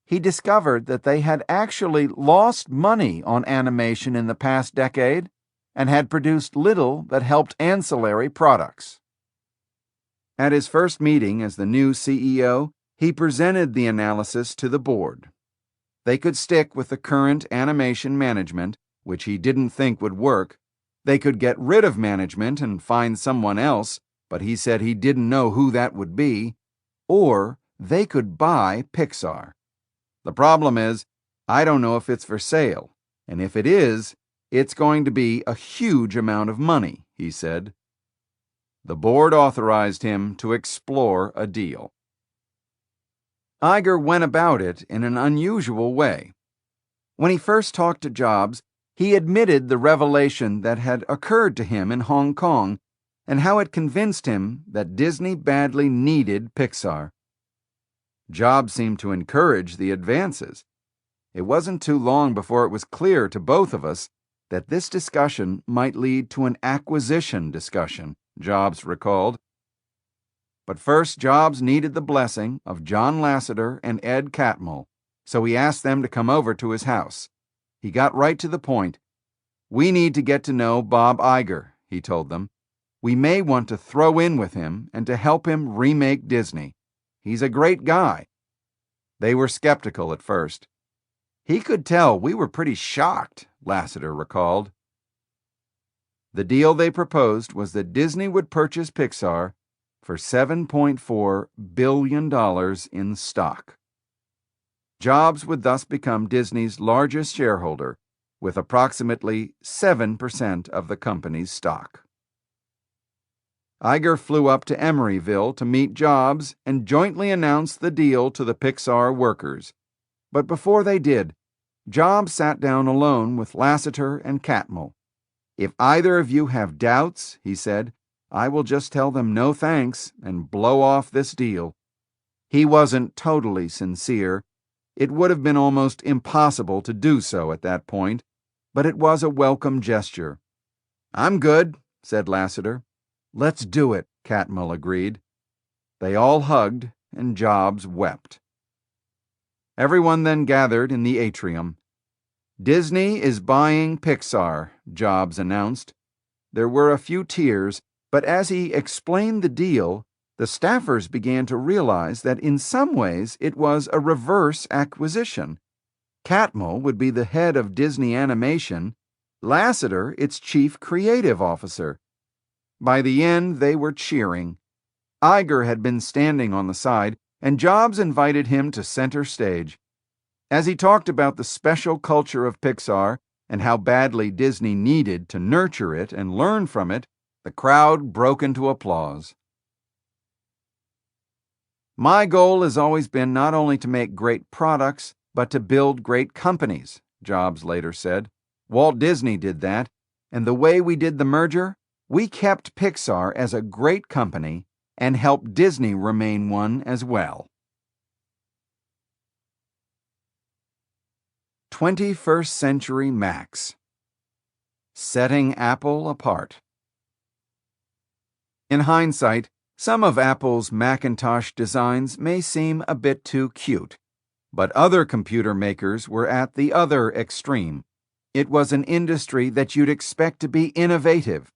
He discovered that they had actually lost money on animation in the past decade and had produced little that helped ancillary products. At his first meeting as the new CEO, he presented the analysis to the board. They could stick with the current animation management, which he didn't think would work. They could get rid of management and find someone else, but he said he didn't know who that would be, or they could buy Pixar. "The problem is, I don't know if it's for sale, and if it is, it's going to be a huge amount of money," he said. The board authorized him to explore a deal. Iger went about it in an unusual way. When he first talked to Jobs, he admitted the revelation that had occurred to him in Hong Kong and how it convinced him that Disney badly needed Pixar. Jobs seemed to encourage the advances. "It wasn't too long before it was clear to both of us that this discussion might lead to an acquisition discussion," Jobs recalled. But first, Jobs needed the blessing of John Lasseter and Ed Catmull, so he asked them to come over to his house. He got right to the point. "We need to get to know Bob Iger," he told them. "We may want to throw in with him and to help him remake Disney. He's a great guy." They were skeptical at first. "He could tell we were pretty shocked," Lasseter recalled. The deal they proposed was that Disney would purchase Pixar for $7.4 billion in stock. Jobs would thus become Disney's largest shareholder, with approximately 7% of the company's stock. Iger flew up to Emeryville to meet Jobs and jointly announced the deal to the Pixar workers. But before they did, Jobs sat down alone with Lasseter and Catmull. "If either of you have doubts," he said, "I will just tell them no thanks and blow off this deal." He wasn't totally sincere. It would have been almost impossible to do so at that point, but it was a welcome gesture. "I'm good. said Lassiter. Let's do it, Catmull agreed. They all hugged, and Jobs wept. Everyone then gathered in the atrium. Disney is buying Pixar, Jobs announced. There were a few tears, but as he explained the deal, the staffers began to realize that in some ways it was a reverse acquisition. Catmull would be the head of Disney Animation, Lassiter its chief creative officer. By the end, they were cheering. Iger had been standing on the side, and Jobs invited him to center stage. As he talked about the special culture of Pixar and how badly Disney needed to nurture it and learn from it, the crowd broke into applause. My goal has always been not only to make great products, but to build great companies, Jobs later said. Walt Disney did that, and the way we did the merger, we kept Pixar as a great company and helped Disney remain one as well. 21st Century Macs. Setting Apple Apart. In hindsight, some of Apple's Macintosh designs may seem a bit too cute, but other computer makers were at the other extreme. It was an industry that you'd expect to be innovative,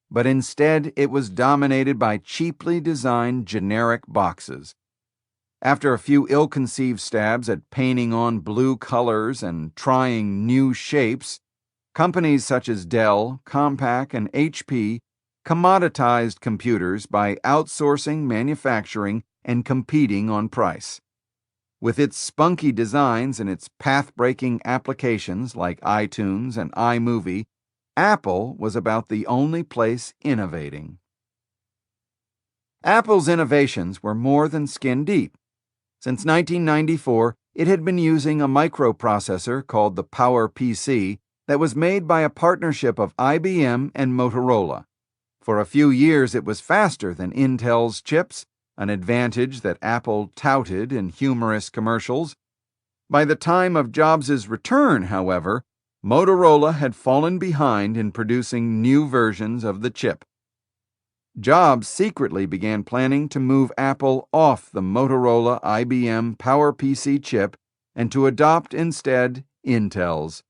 but instead it was dominated by cheaply designed generic boxes. After a few ill-conceived stabs at painting on blue colors and trying new shapes, companies such as Dell, Compaq, and HP commoditized computers by outsourcing manufacturing and competing on price. With its spunky designs and its path-breaking applications like iTunes and iMovie, Apple was about the only place innovating. Apple's innovations were more than skin deep. Since 1994, it had been using a microprocessor called the PowerPC that was made by a partnership of IBM and Motorola. For a few years, it was faster than Intel's chips, an advantage that Apple touted in humorous commercials. By the time of Jobs' return, however, Motorola had fallen behind in producing new versions of the chip. Jobs secretly began planning to move Apple off the Motorola IBM PowerPC chip and to adopt instead Intel's.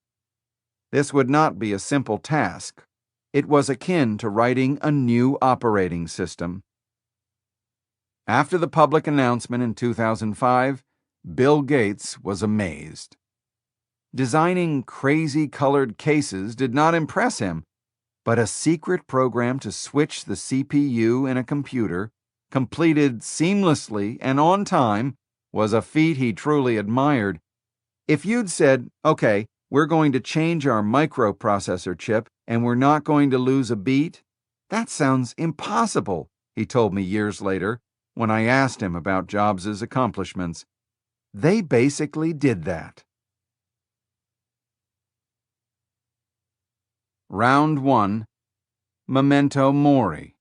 This would not be a simple task. It was akin to writing a new operating system. After the public announcement in 2005, Bill Gates was amazed. Designing crazy-colored cases did not impress him, but a secret program to switch the CPU in a computer, completed seamlessly and on time, was a feat he truly admired. If you'd said, okay, we're going to change our microprocessor chip and we're not going to lose a beat, that sounds impossible, he told me years later when I asked him about Jobs' accomplishments. They basically did that. Round 1. Memento Mori.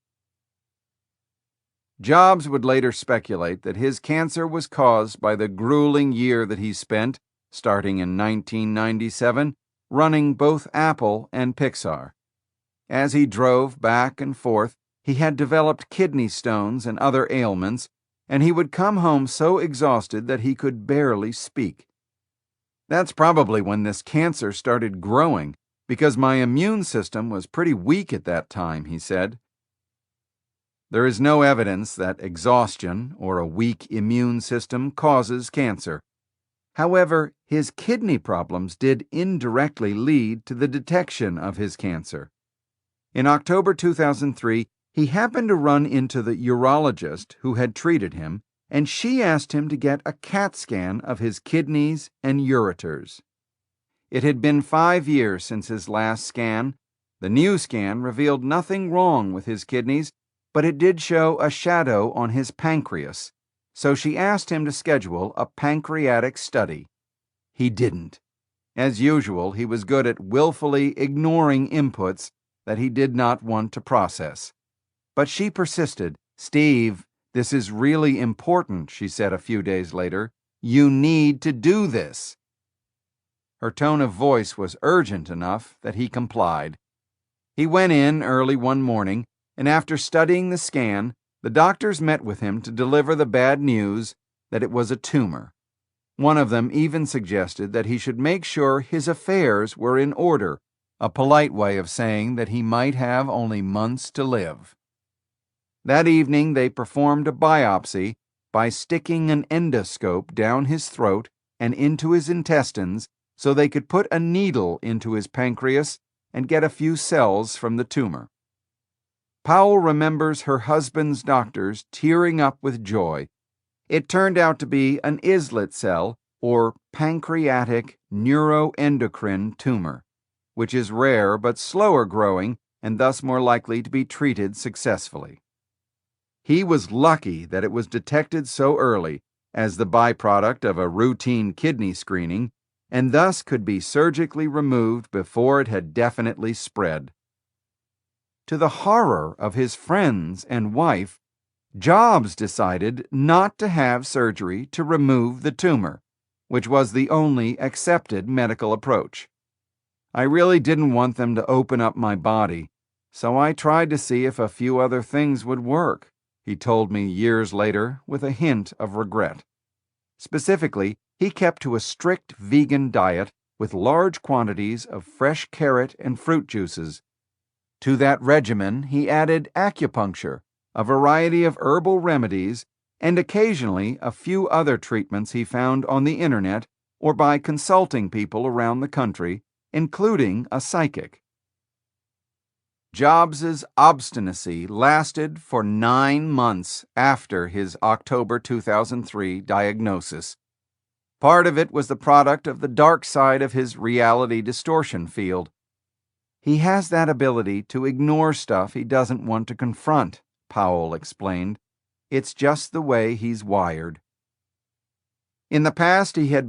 Jobs would later speculate that his cancer was caused by the grueling year that he spent, starting in 1997, running both Apple and Pixar. As he drove back and forth, he had developed kidney stones and other ailments, and he would come home so exhausted that he could barely speak. That's probably when this cancer started growing, because my immune system was pretty weak at that time, he said. There is no evidence that exhaustion or a weak immune system causes cancer. However, his kidney problems did indirectly lead to the detection of his cancer. In October 2003, he happened to run into the urologist who had treated him, and she asked him to get a CAT scan of his kidneys and ureters. It had been 5 years since his last scan. The new scan revealed nothing wrong with his kidneys, but it did show a shadow on his pancreas, so she asked him to schedule a pancreatic study. He didn't. As usual, he was good at willfully ignoring inputs that he did not want to process. But she persisted. "Steve, this is really important," she said a few days later. "You need to do this." Her tone of voice was urgent enough that he complied. He went in early one morning, and after studying the scan, the doctors met with him to deliver the bad news that it was a tumor. One of them even suggested that he should make sure his affairs were in order, a polite way of saying that he might have only months to live. That evening they performed a biopsy by sticking an endoscope down his throat and into his intestines so they could put a needle into his pancreas and get a few cells from the tumor. Powell remembers her husband's doctors tearing up with joy. It turned out to be an islet cell, or pancreatic neuroendocrine tumor, which is rare but slower growing and thus more likely to be treated successfully. He was lucky that it was detected so early, as the byproduct of a routine kidney screening, and thus could be surgically removed before it had definitely spread. To the horror of his friends and wife, Jobs decided not to have surgery to remove the tumor, which was the only accepted medical approach. I really didn't want them to open up my body, so I tried to see if a few other things would work, he told me years later with a hint of regret. Specifically, he kept to a strict vegan diet with large quantities of fresh carrot and fruit juices. To that regimen, he added acupuncture, a variety of herbal remedies, and occasionally a few other treatments he found on the internet or by consulting people around the country, including a psychic. Jobs's obstinacy lasted for 9 months after his October 2003 diagnosis. Part of it was the product of the dark side of his reality distortion field. He has that ability to ignore stuff he doesn't want to confront, Powell explained. It's just the way he's wired. In the past, he had